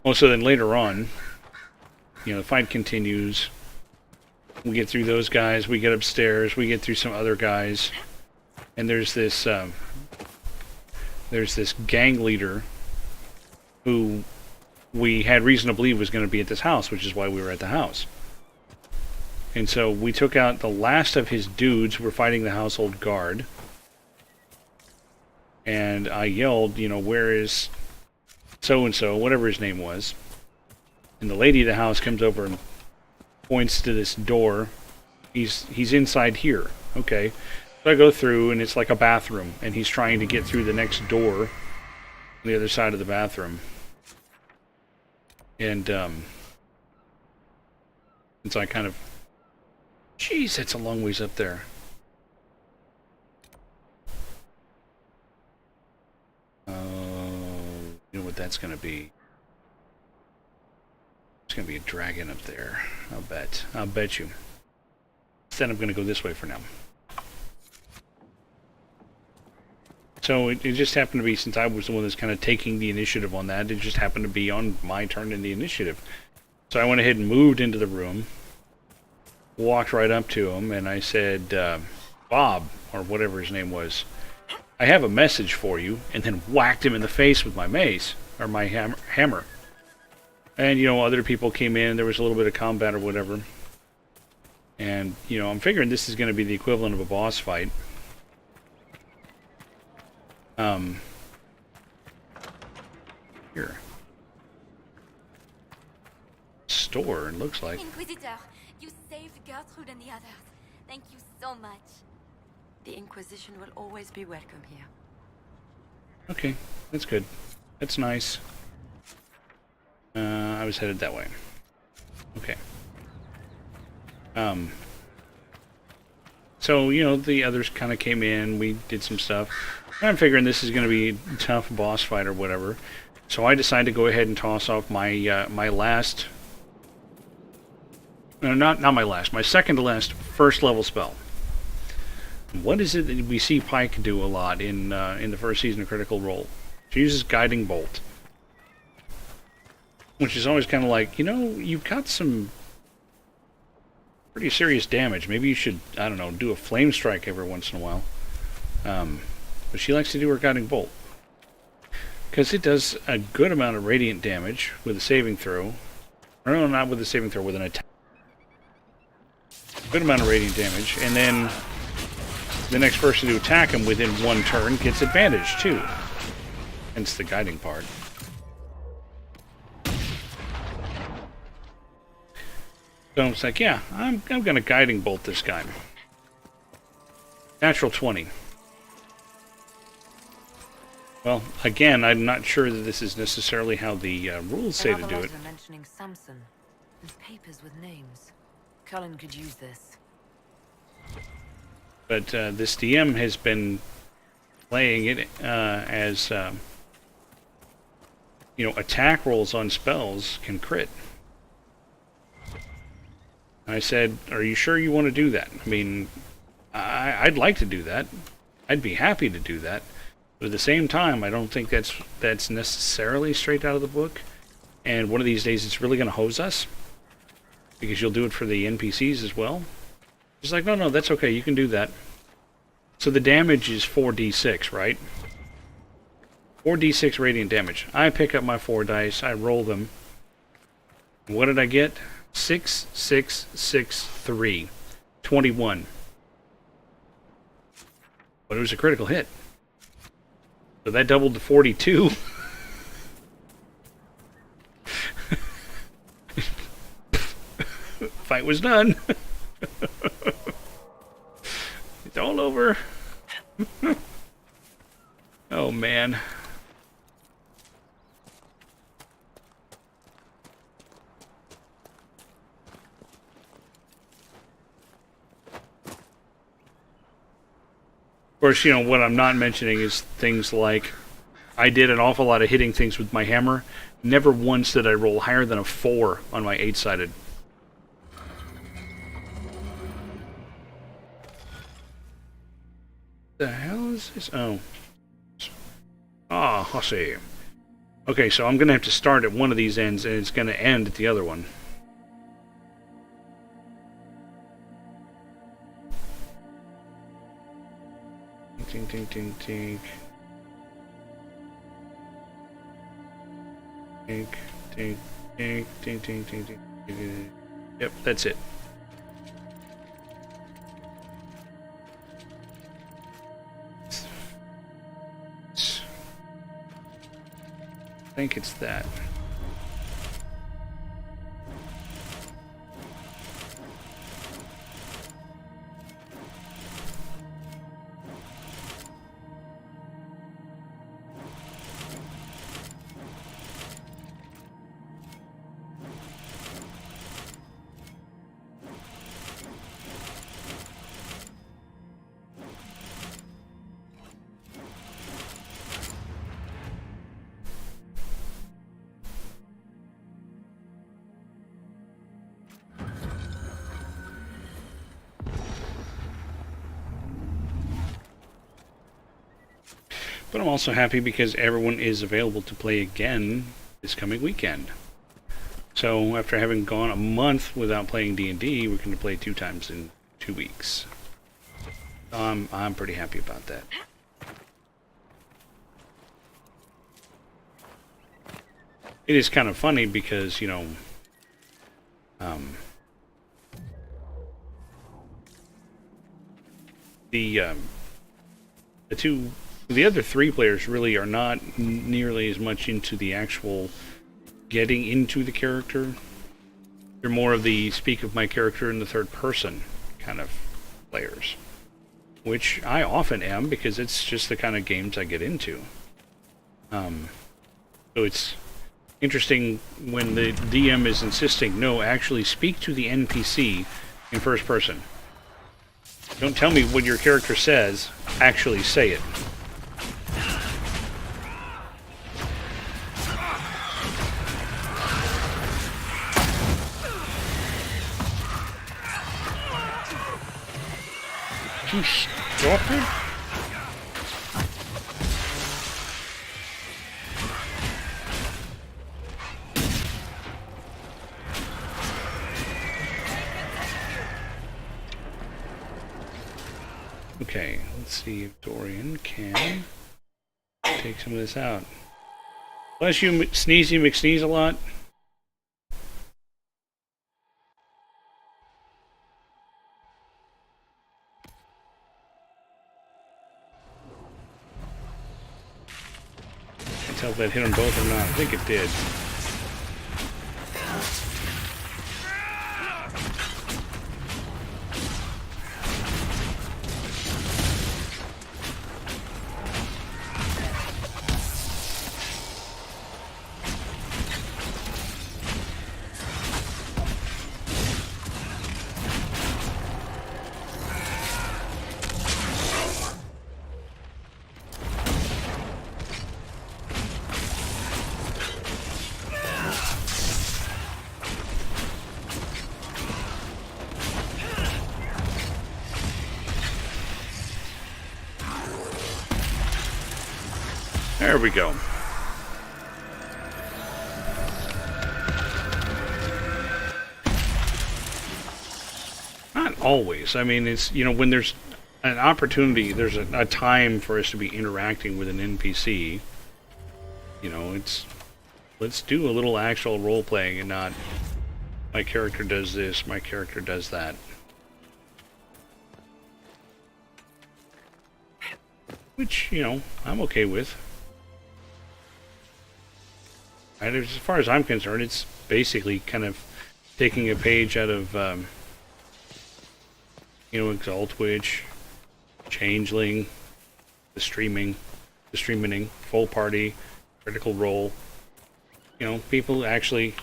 Well, so then later on, the fight continues. We get through those guys, we get upstairs, we get through some other guys, and there's this gang leader who we had reason to believe was going to be at this house, which is why we were at the house. And so we took out the last of his dudes who were fighting the household guard, and I yelled, where is so-and-so, whatever his name was. And the lady of the house comes over and points to this door. He's inside here. Okay. So I go through, and it's like a bathroom, and he's trying to get through the next door on the other side of the bathroom. And so I kind of... Jeez, that's a long ways up there. You know what that's going to be? It's going to be a dragon up there. I'll bet you. Instead, I'm going to go this way for now. So it just happened to be, since I was the one that's kind of taking the initiative on that, it just happened to be on my turn in the initiative. So I went ahead and moved into the room, walked right up to him, and I said, Bob, or whatever his name was, I have a message for you, and then whacked him in the face with my mace, or my hammer. And, other people came in, there was a little bit of combat or whatever. And, I'm figuring this is going to be the equivalent of a boss fight. Here. Store, it looks like. Inquisitor, you saved Gertrude and the others. Thank you so much. The Inquisition will always be welcome here. Okay, that's good. That's nice. I was headed that way. Okay. So, the others kind of came in, we did some stuff. I'm figuring this is going to be a tough boss fight or whatever. So I decided to go ahead and toss off my my last... No, not my last. My second to last first level spell. What is it that we see Pike do a lot in the first season of Critical Role? She uses Guiding Bolt. Which is always kind of like, you've got some pretty serious damage. Maybe you should, I don't know, do a Flame Strike every once in a while. But she likes to do her Guiding Bolt. Because it does a good amount of radiant damage with a saving throw. Or no, not with a saving throw, with an attack. Good amount of radiant damage. And then the next person to attack him within one turn gets advantage, too. Hence the guiding part. So it's like, yeah, I'm going to Guiding Bolt this guy. Natural 20. Well, again, I'm not sure that this is necessarily how the rules say to do it. Mentioning Samson and papers with names. Cullen could use this. But this DM has been playing it as, attack rolls on spells can crit. I said, are you sure you want to do that? I mean, I'd like to do that. I'd be happy to do that. But at the same time, I don't think that's necessarily straight out of the book. And one of these days, it's really going to hose us. Because you'll do it for the NPCs as well. She's like, no, that's okay. You can do that. So the damage is 4d6, right? 4d6 radiant damage. I pick up my 4 dice. I roll them. What did I get? 6, 6, 6, 3. 21. but it was a critical hit. So that doubled to 42. Fight was done. It's all over. Oh man. Of course, you know, what I'm not mentioning is things like I did an awful lot of hitting things with my hammer. Never once did I roll higher than a 4 on my 8-sided. The hell is this? Oh. Ah, I see. Okay, so I'm going to have to start at one of these ends, and it's going to end at the other one. Tink, tink, tink, tink. Tink, tink, tink, tink, tink, tink, tink. Yep, that's it. I think it's that. But I'm also happy because everyone is available to play again this coming weekend. So after having gone a month without playing D&D, we're going to play 2 times in 2 weeks. I'm pretty happy about that. It is kind of funny because, you know, the other 3 players really are not nearly as much into the actual getting into the character. They're more of the speak of my character in the third person kind of players, which I often am because it's just the kind of games I get into. So it's interesting when the DM is insisting, no, actually speak to the NPC in first person. Don't tell me what your character says, actually say it. You stop it? Okay, let's see if Dorian can take some of this out. Bless you, Sneezy McSneeze a lot. Can't tell if that hit them both or not. I think it did. There we go. Not always. I mean, it's, you know, when there's an opportunity, there's a time for us to be interacting with an NPC. You know, it's, let's do a little actual role-playing and not, my character does this, my character does that. which, you know, I'm okay with. And as far as I'm concerned, it's basically kind of taking a page out of, you know, Exalt Witch, Changeling, the streaming, full party, critical role. You know, people actually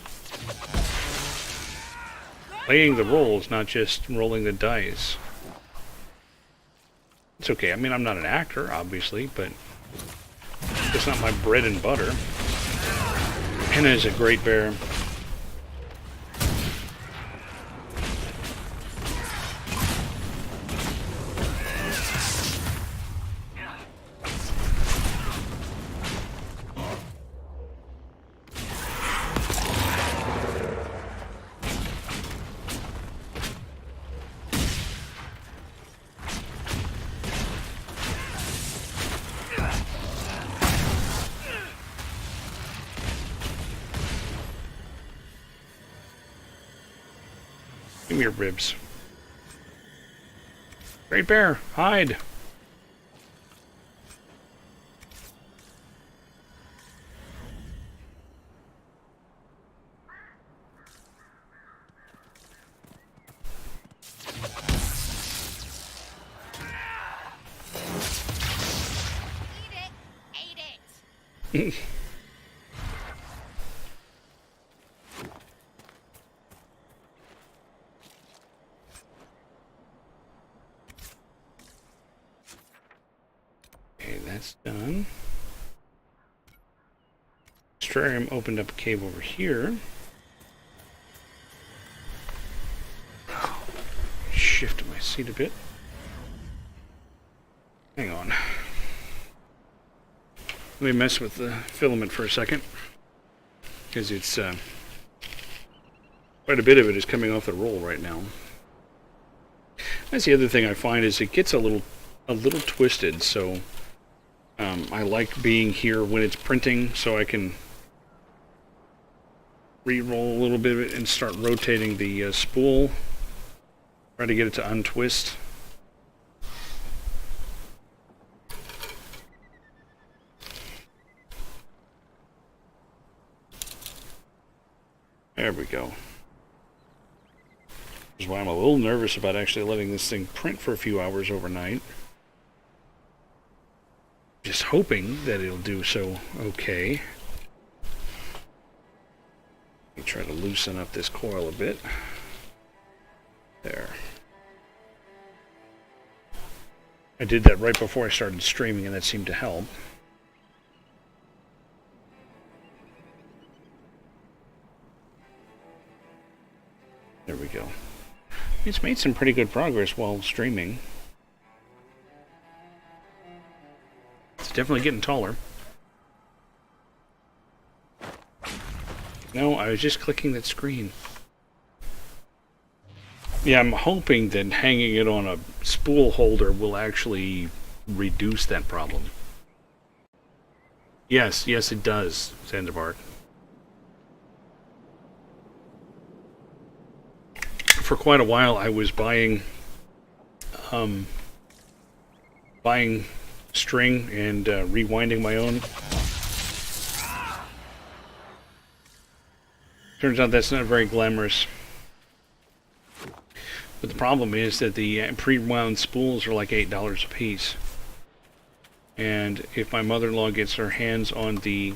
playing the roles, not just rolling the dice. It's okay. I mean, I'm not an actor, obviously, but it's not my bread and butter. Henna is a great bear. Give me your ribs. Great bear, hide. Eat it. Okay, that's done. Terrarium opened up a cave over here. Shift my seat a bit. Hang on. Let me mess with the filament for a second, because it's quite a bit of it is coming off the roll right now. That's the other thing I find is it gets a little twisted. So I like being here when it's printing, so I can re-roll a little bit of it and start rotating the spool. Try to get it to untwist. There we go. This is why I'm a little nervous about actually letting this thing print for a few hours overnight. Just hoping that it'll do so okay. Let me try to loosen up this coil a bit. There. I did that right before I started streaming, and that seemed to help. There we go. It's made some pretty good progress while streaming. It's definitely getting taller. No, I was just clicking that screen. Yeah, I'm hoping that hanging it on a spool holder will actually reduce that problem. Yes, yes it does, Zanzibar. For quite a while I was buying string and rewinding my own. Turns out that's not very glamorous. But the problem is that the pre-wound spools are like $8 a piece. And if my mother-in-law gets her hands on the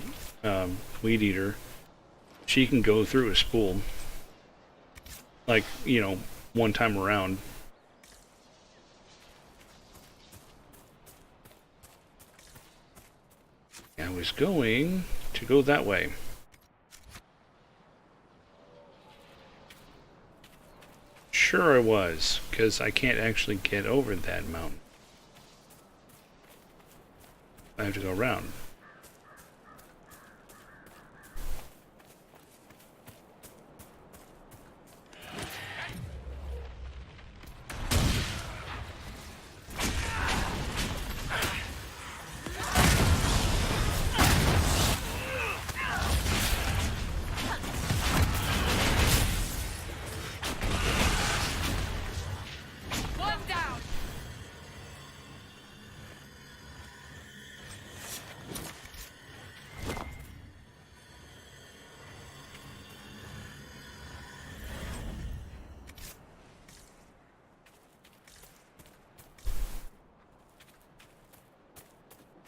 weed eater, she can go through a spool. Like, you know, one time around. I was going to go that way. Sure I was, because I can't actually get over that mountain. I have to go around.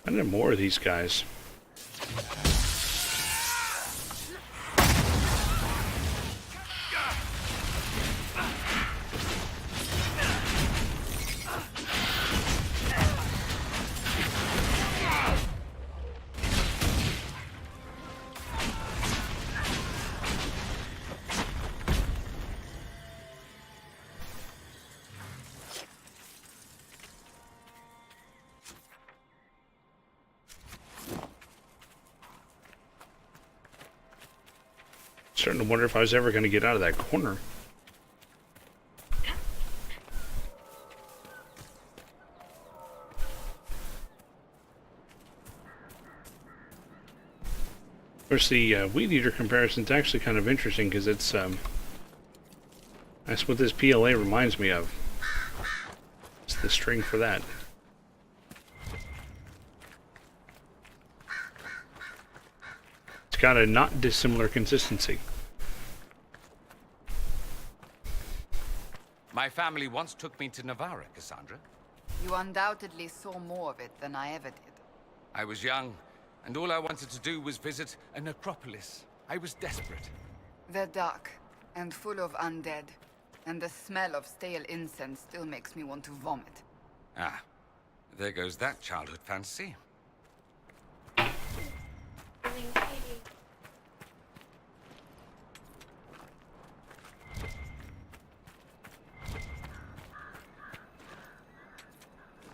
I need more of these guys. Starting to wonder if I was ever going to get out of that corner. Of course, the Weed Eater comparison is actually kind of interesting because it's that's what this PLA reminds me of. It's the string for that. It's got a not dissimilar consistency. My family once took me to Navarra, Cassandra. You undoubtedly saw more of it than I ever did. I was young, and all I wanted to do was visit a necropolis. I was desperate. They're dark and full of undead, and the smell of stale incense still makes me want to vomit. Ah, there goes that childhood fantasy.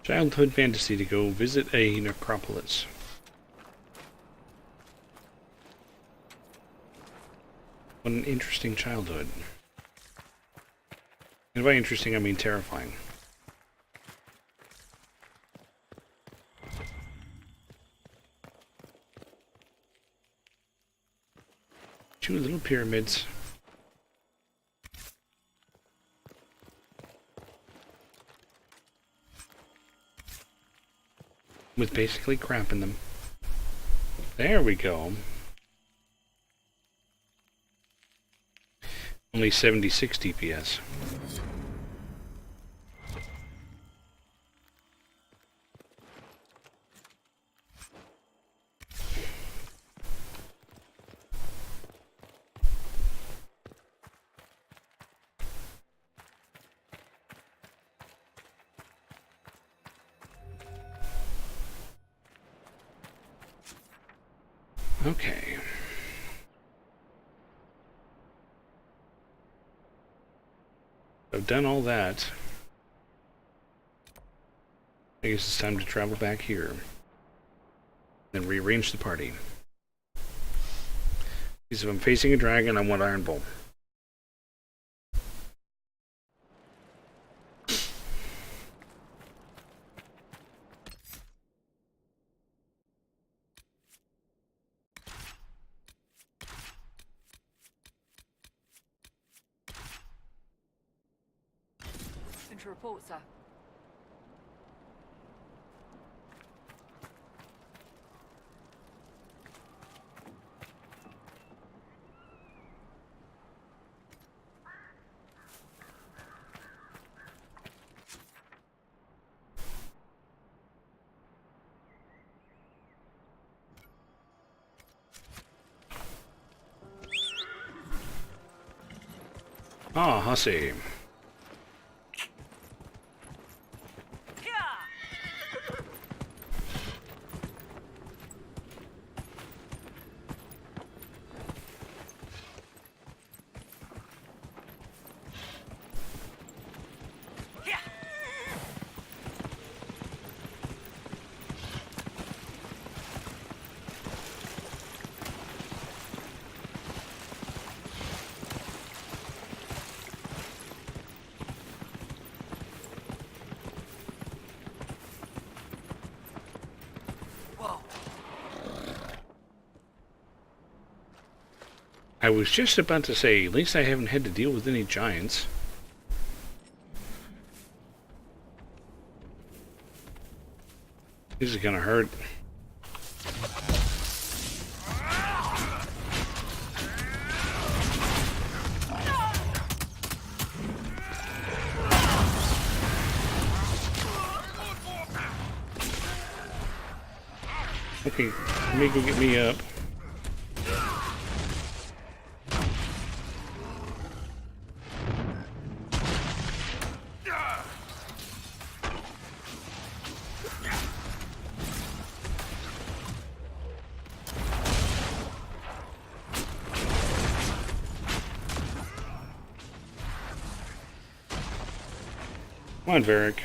Childhood fantasy to go visit a necropolis. What an interesting childhood. And by interesting, I mean terrifying. Two little pyramids. With basically crap in them. There we go. Only 76 DPS. Okay. I've done all that. I guess it's time to travel back here. Then rearrange the party. Because if I'm facing a dragon, I want Iron Bull. To report, sir. Ah, hussy. I was just about to say, at least I haven't had to deal with any giants. This is gonna hurt. Okay, let me go get me up. Come on, Varric.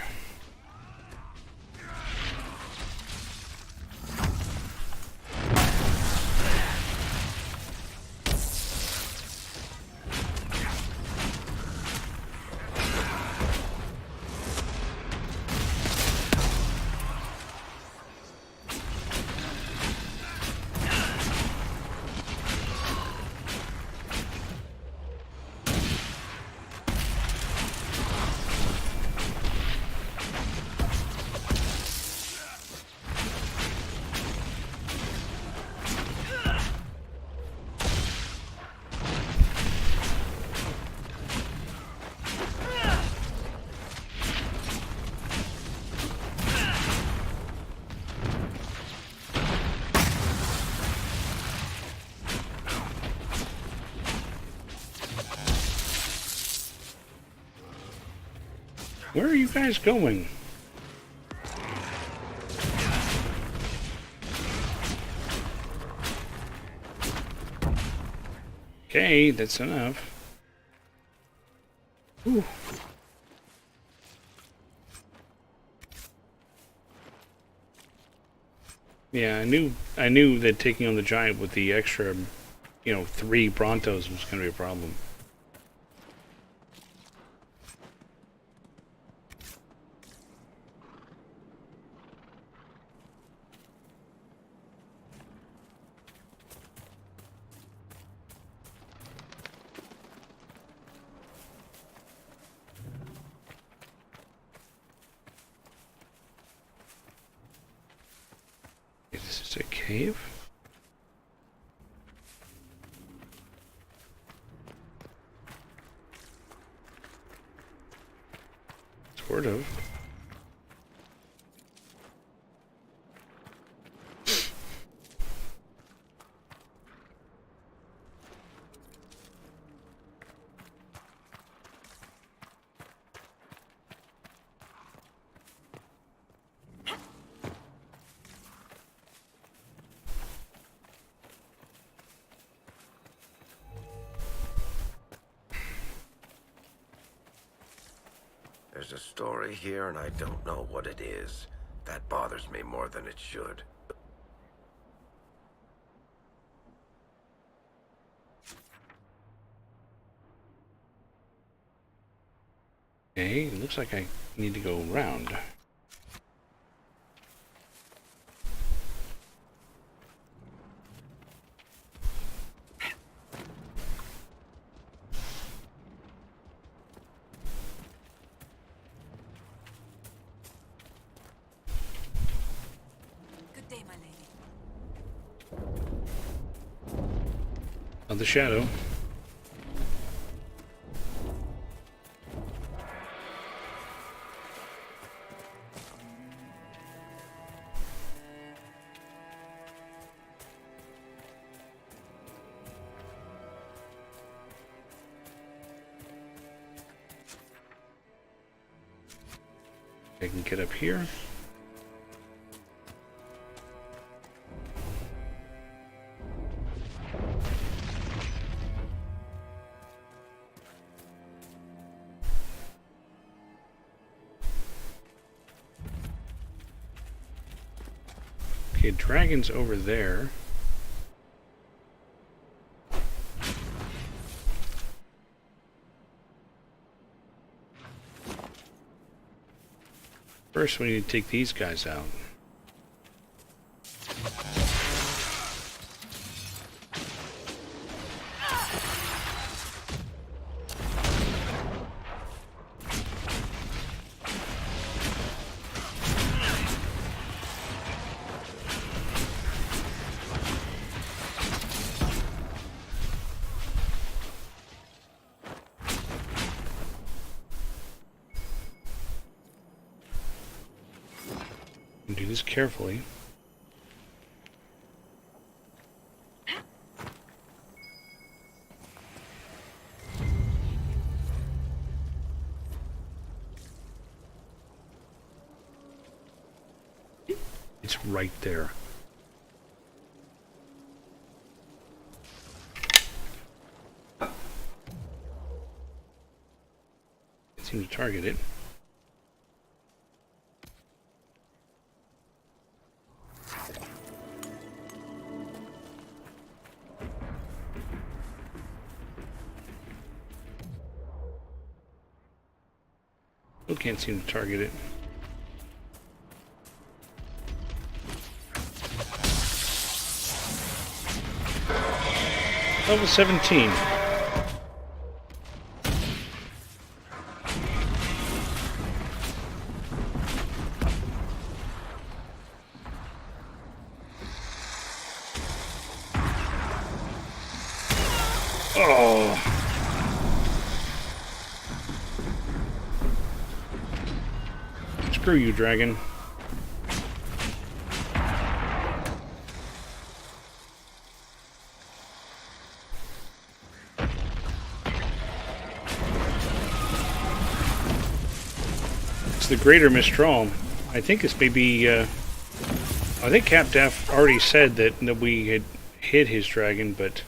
Where are you guys going? Okay, that's enough. Whew. Yeah, I knew that taking on the giant with the extra, 3 Brontos was going to be a problem. This is a cave? Sort of. There's a story here, and I don't know what it is. That bothers me more than it should. Okay, it looks like I need to go around. Good day, my lady. Of the shadow. I can get up here. Okay, dragon's over there. First, we need to take these guys out. Do this carefully. It's right there. It seemed to target it. Still can't seem to target it. Level 17. Oh. Screw you, dragon. The greater Mistral. I think it's maybe I think Cap Def already said that we had hit his dragon, but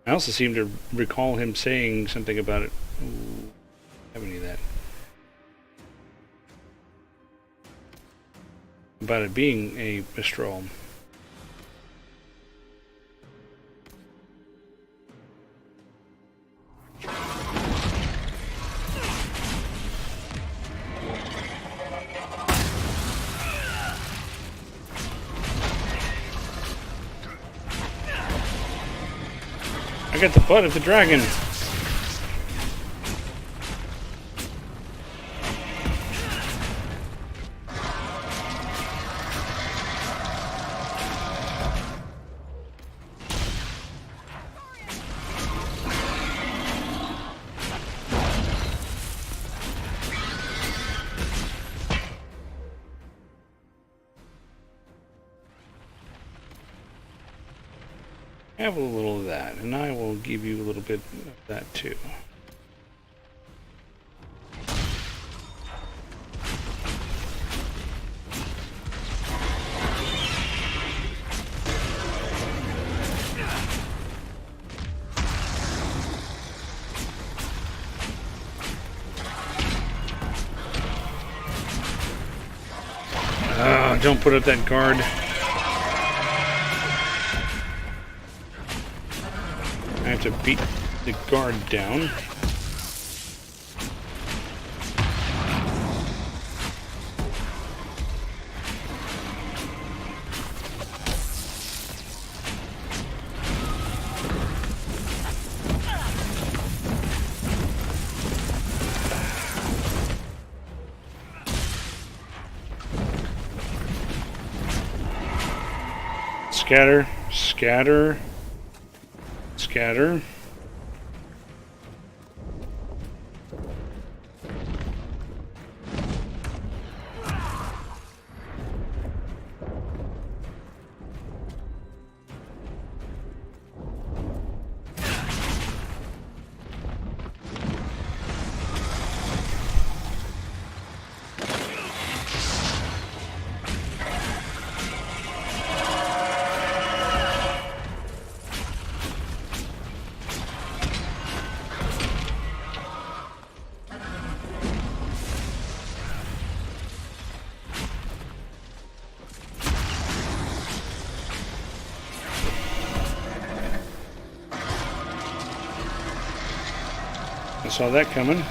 I also seem to recall him saying something about it. Ooh, have any of that. About it being a Mistral. I got the butt of the dragon. Have a little of that, and I will give you a little bit of that too. Don't put up that guard. I have to beat the guard down. Scatter, scatter, scatter. I saw that coming.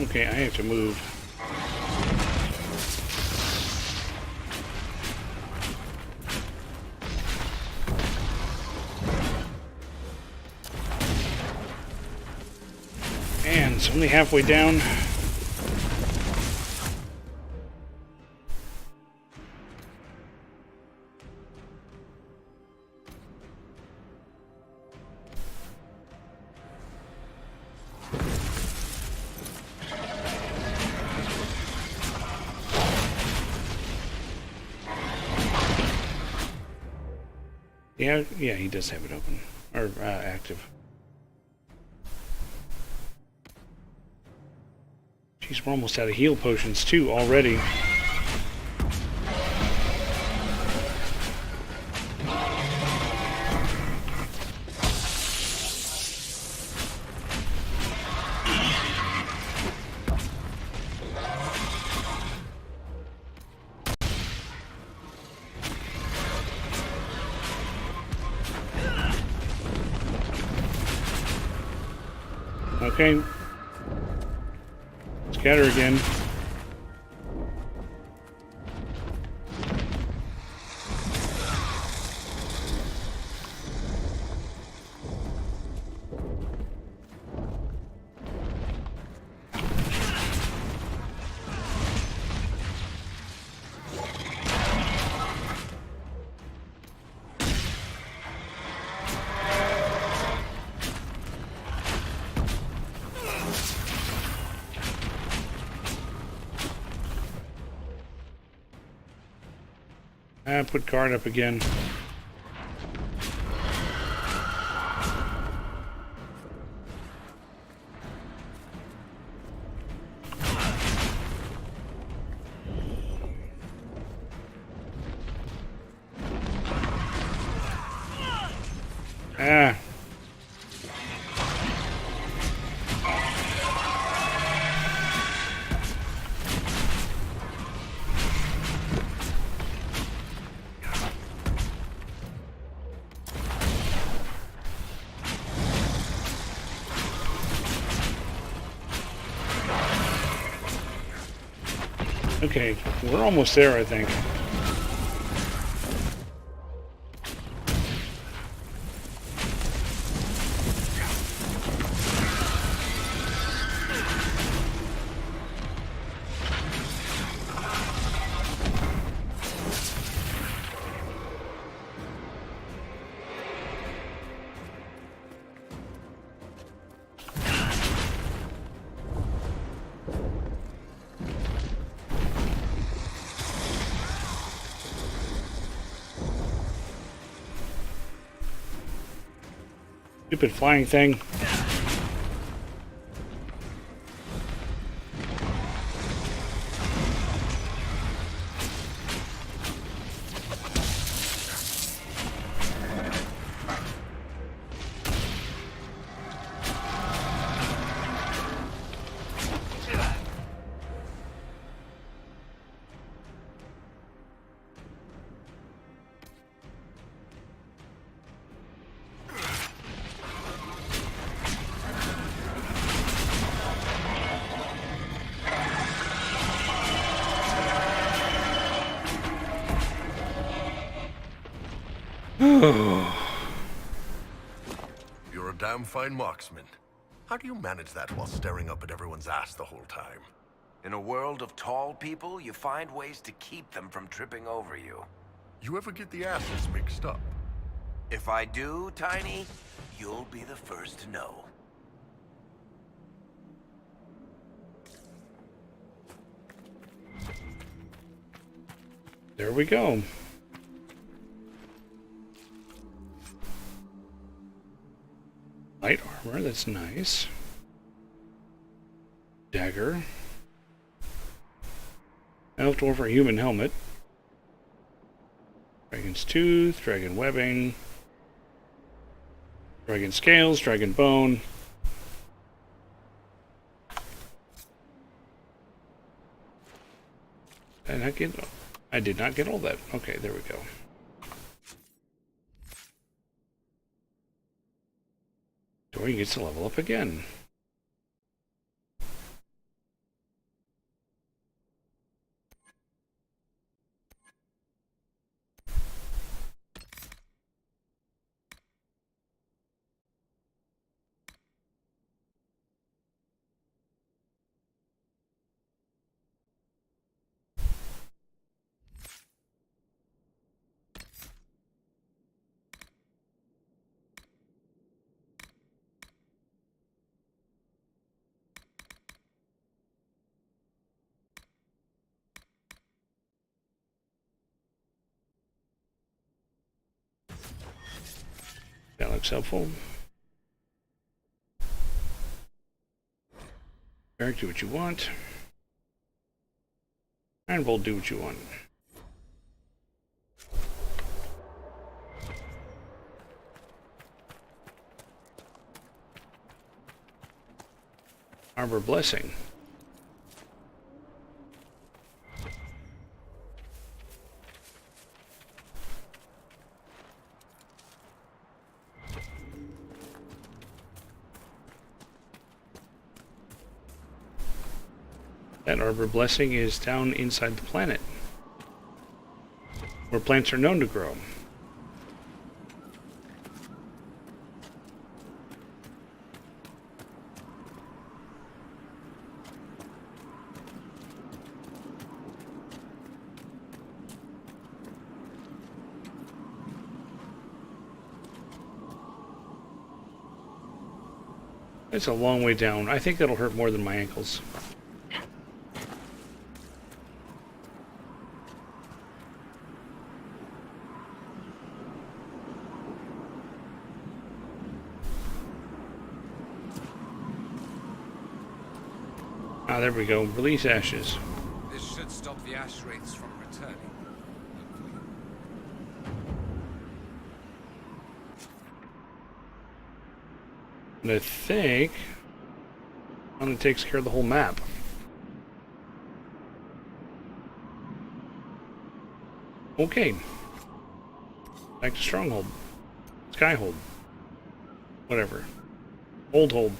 Okay, I have to move. And it's only halfway down. Yeah, yeah, he does have it open. Or active. Jeez, we're almost out of heal potions too already. Okay. Scatter again. Put guard up again. Ah. Okay, we're almost there, I think. Stupid flying thing. You're a damn fine marksman. How do you manage that while staring up at everyone's ass the whole time? In a world of tall people, you find ways to keep them from tripping over you. You ever get the asses mixed up? If I do, Tiny, you'll be the first to know. There we go. Light armor, that's nice. Dagger. Elf dwarf or human helmet. Dragon's tooth, dragon webbing. Dragon scales, dragon bone. I did not get all that. Okay, there we go. Dorian gets to level up again. That looks helpful. Eric, do what you want. And we'll do what you want. Arbor Blessing. That Arbor Blessing is down inside the planet, where plants are known to grow. It's a long way down. I think that'll hurt more than my ankles. Ah, there we go. Release ashes. This should stop the ash wraiths from returning. Hopefully. And I think it takes care of the whole map. Okay. Back to Stronghold. Skyhold. Whatever. Old hold.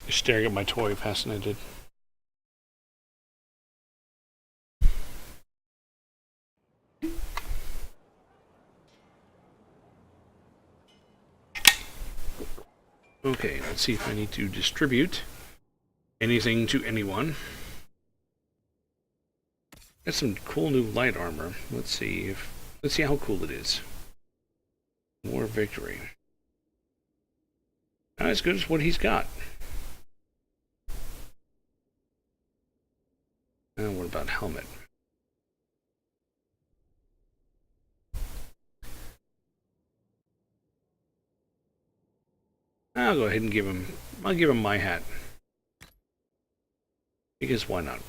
Staring at my toy, fascinated. Okay, let's see if I need to distribute anything to anyone. Got some cool new light armor. Let's see how cool it is. More victory. Not as good as what he's got. And what about helmet? I'll go ahead and give him my hat. Because why not?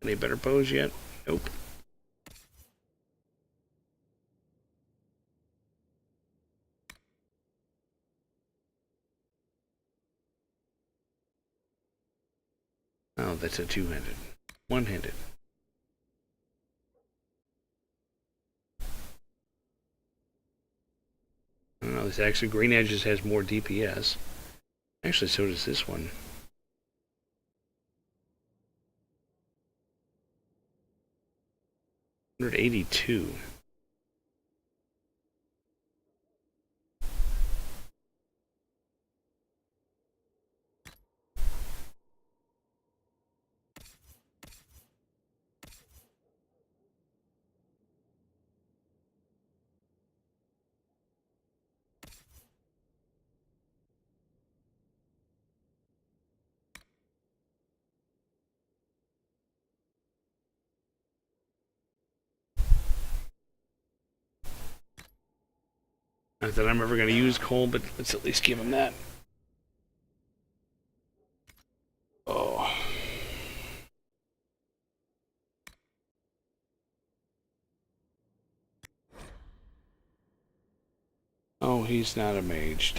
Any better bows yet? Nope. Oh, that's a two-handed. One-handed. I don't know, this actually Green Edges has more DPS. Actually, so does this one. 182. Not that I'm ever going to use coal, but let's at least give him that. Oh. Oh, he's not a mage.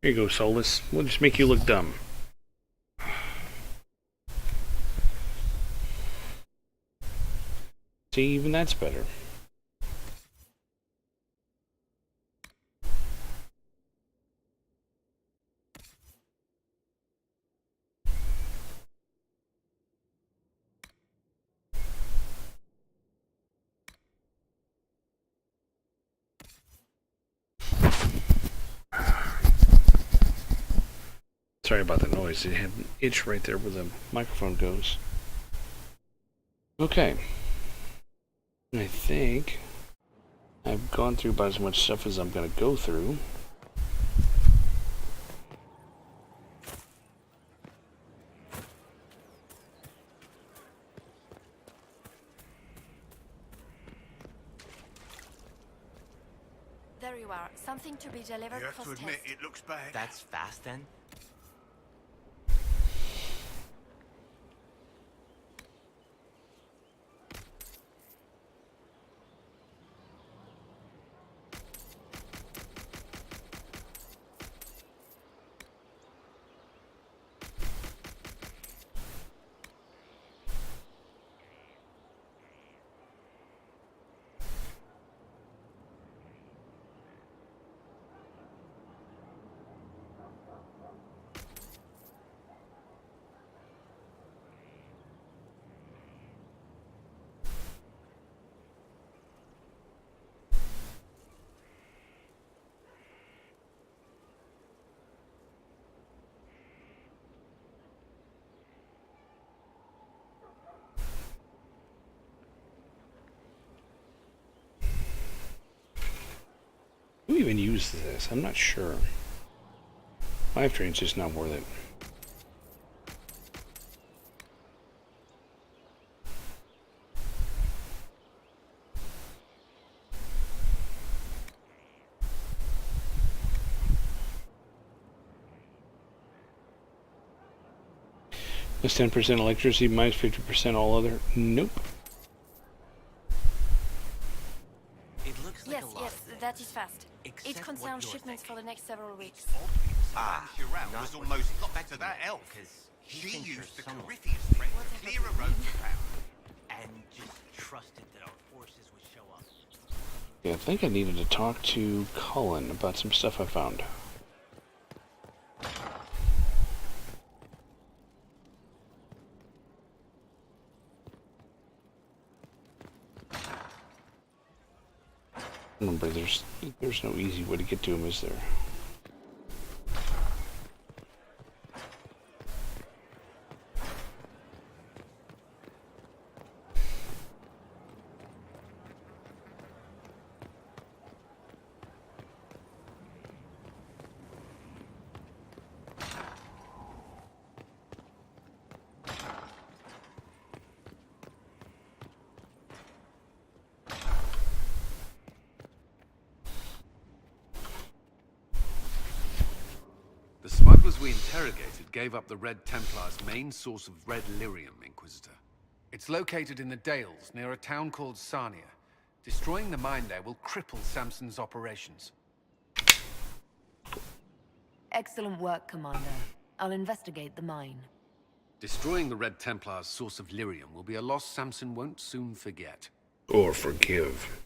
Here you go, Solus. We'll just make you look dumb. even that's better. Sorry about the noise. It had an itch right there where the microphone goes. Okay. I think I've gone through about as much stuff as I'm going to go through. There you are. Something to be delivered You have to post admit, haste. it looks bad. That's fast then? Who even uses this? I'm not sure. Live train's just not worth it. Plus 10% electricity, minus 50% all other. Nope. It looks like Yes, a lot. yes, that is fast. It Except what concerns you're shipments for thinking. the next several weeks. Chiral not was what almost you're locked to that expecting, elk. because he She thinks you're used the someone. Corypheus threat to clear a road to power. And just trusted that our forces would show up. Yeah, I think I needed to talk to Cullen about some stuff I found. Remember, there's no easy way to get to him, is there? The smugglers we interrogated gave up the Red Templar's main source of red lyrium, Inquisitor. It's located in the Dales, near a town called Sarnia. Destroying the mine there will cripple Samson's operations. Excellent work, Commander. I'll investigate the mine. Destroying the Red Templar's source of lyrium will be a loss Samson won't soon forget. Or forgive.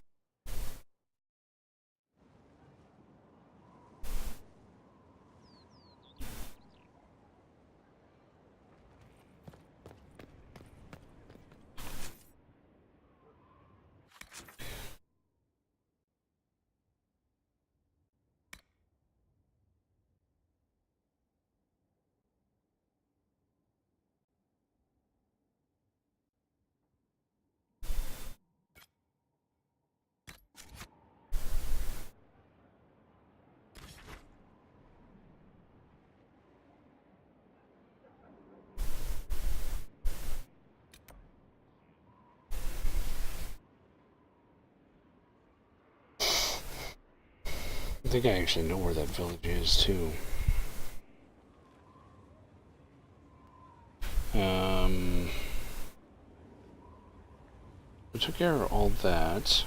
I think I actually know where that village is, too. We took care of all that.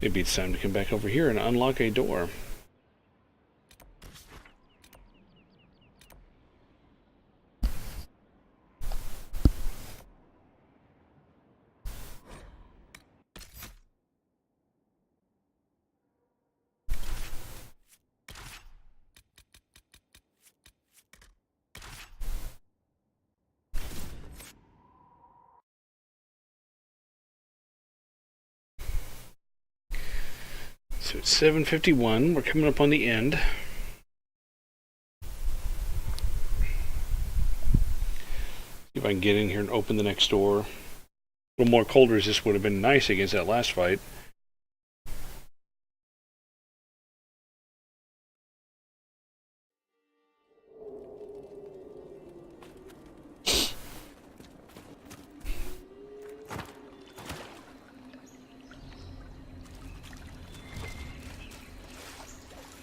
Maybe it's time to come back over here and unlock a door. So it's 7:51. We're coming up on the end. See if I can get in here and open the next door. A little more cold resist would have been nice against that last fight.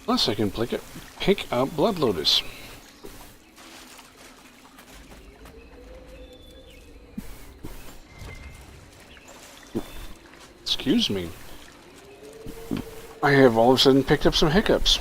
Plus, I can pick up Blood Lotus. Excuse me. I have all of a sudden picked up some hiccups.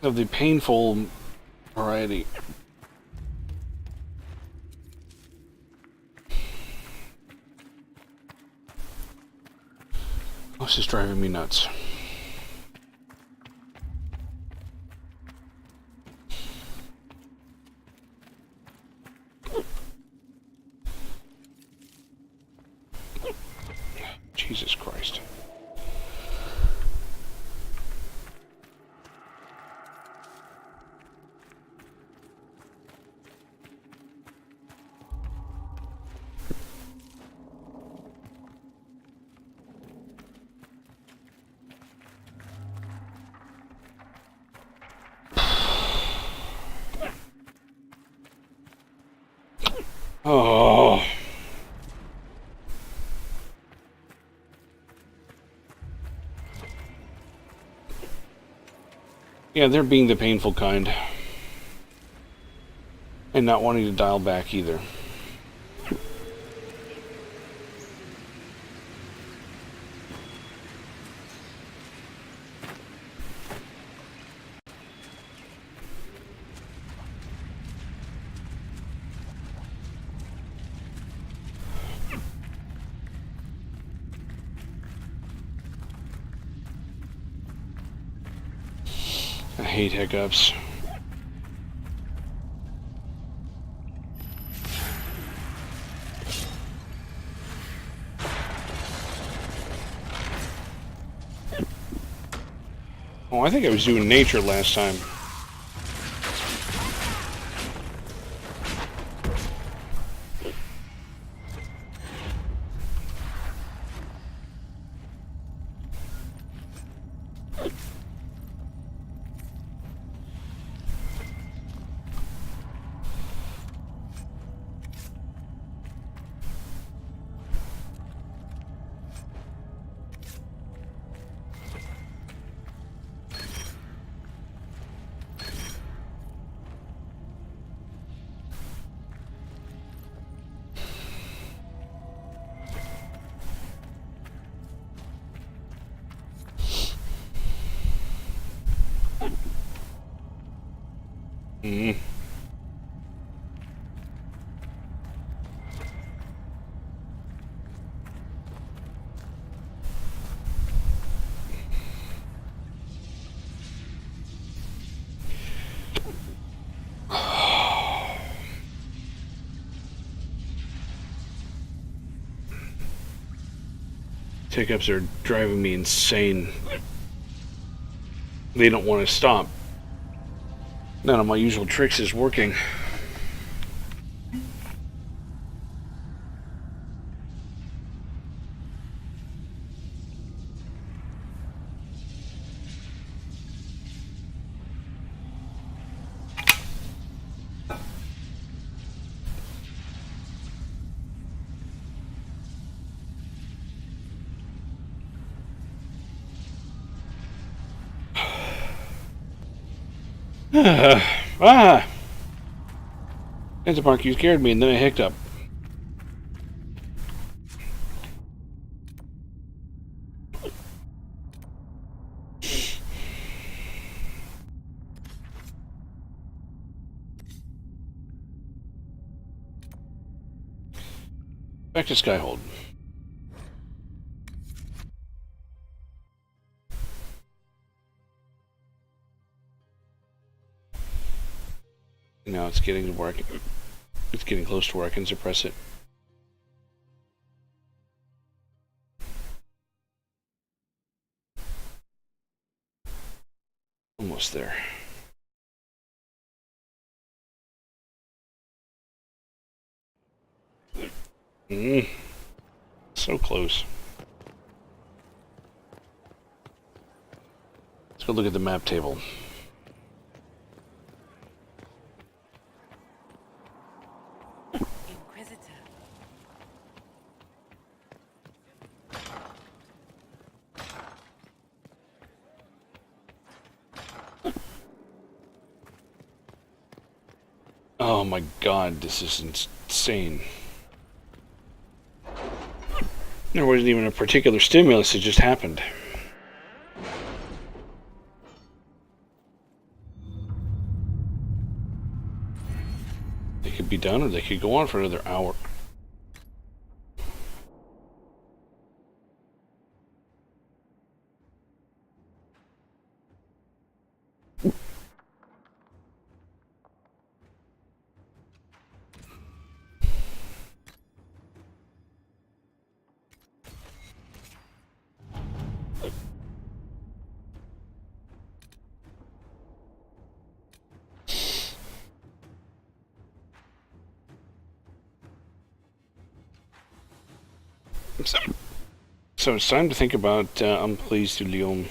Of the painful variety. This is driving me nuts. Jesus Christ. Oh. Yeah, they're being the painful kind. And not wanting to dial back either. I hate hiccups. Oh, I think I was doing nature last time. Mm. Hiccups are driving me insane. They don't want to stop. None of my usual tricks is working. That's Mark, you scared me and then I hiccuped up. Back to Skyhold. Now it's getting to work. It's getting close to where I can suppress it. Almost there. So close. Let's go look at the map table. Inquisitor. Oh my god, this is insane. There wasn't even a particular stimulus, it just happened. They could be done, or they could go on for another hour. So it's time to think about Un Pleased to Lyon.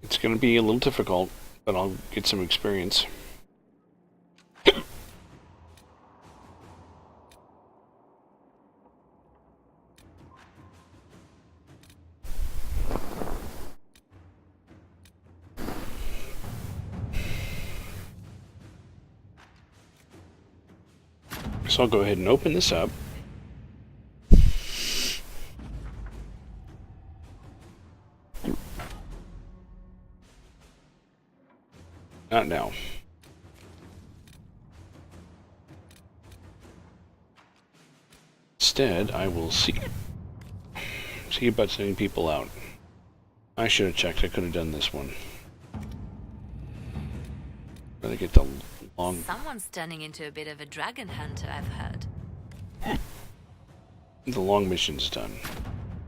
It's going to be a little difficult, but I'll get some experience. So I'll go ahead and open this up. Not now. Instead, I will see about sending people out. I should have checked. I could have done this one. Gotta get the long. Someone's turning into a bit of a dragon hunter, I've heard. The long mission's done.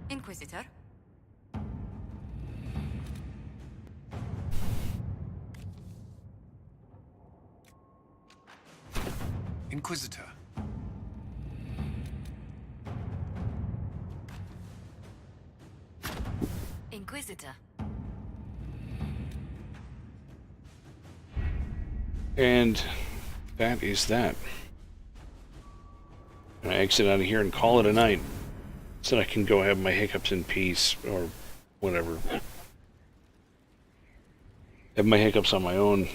Inquisitor. Inquisitor. Inquisitor. And that is that. I'm gonna exit out of here and call it a night, so I can go have my hiccups in peace, or whatever. Have my hiccups on my own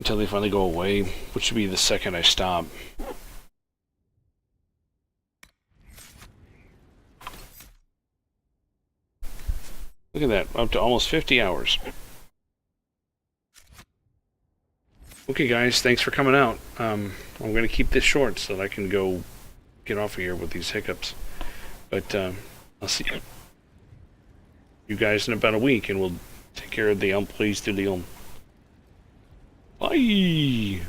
until they finally go away, which should be the second I stop. Look at that, up to almost 50 hours. Okay guys, thanks for coming out. I'm going to keep this short so that I can go get off of here with these hiccups. But I'll see you guys in about a week, and we'll take care of the Un Pleased to Lyon. Bye!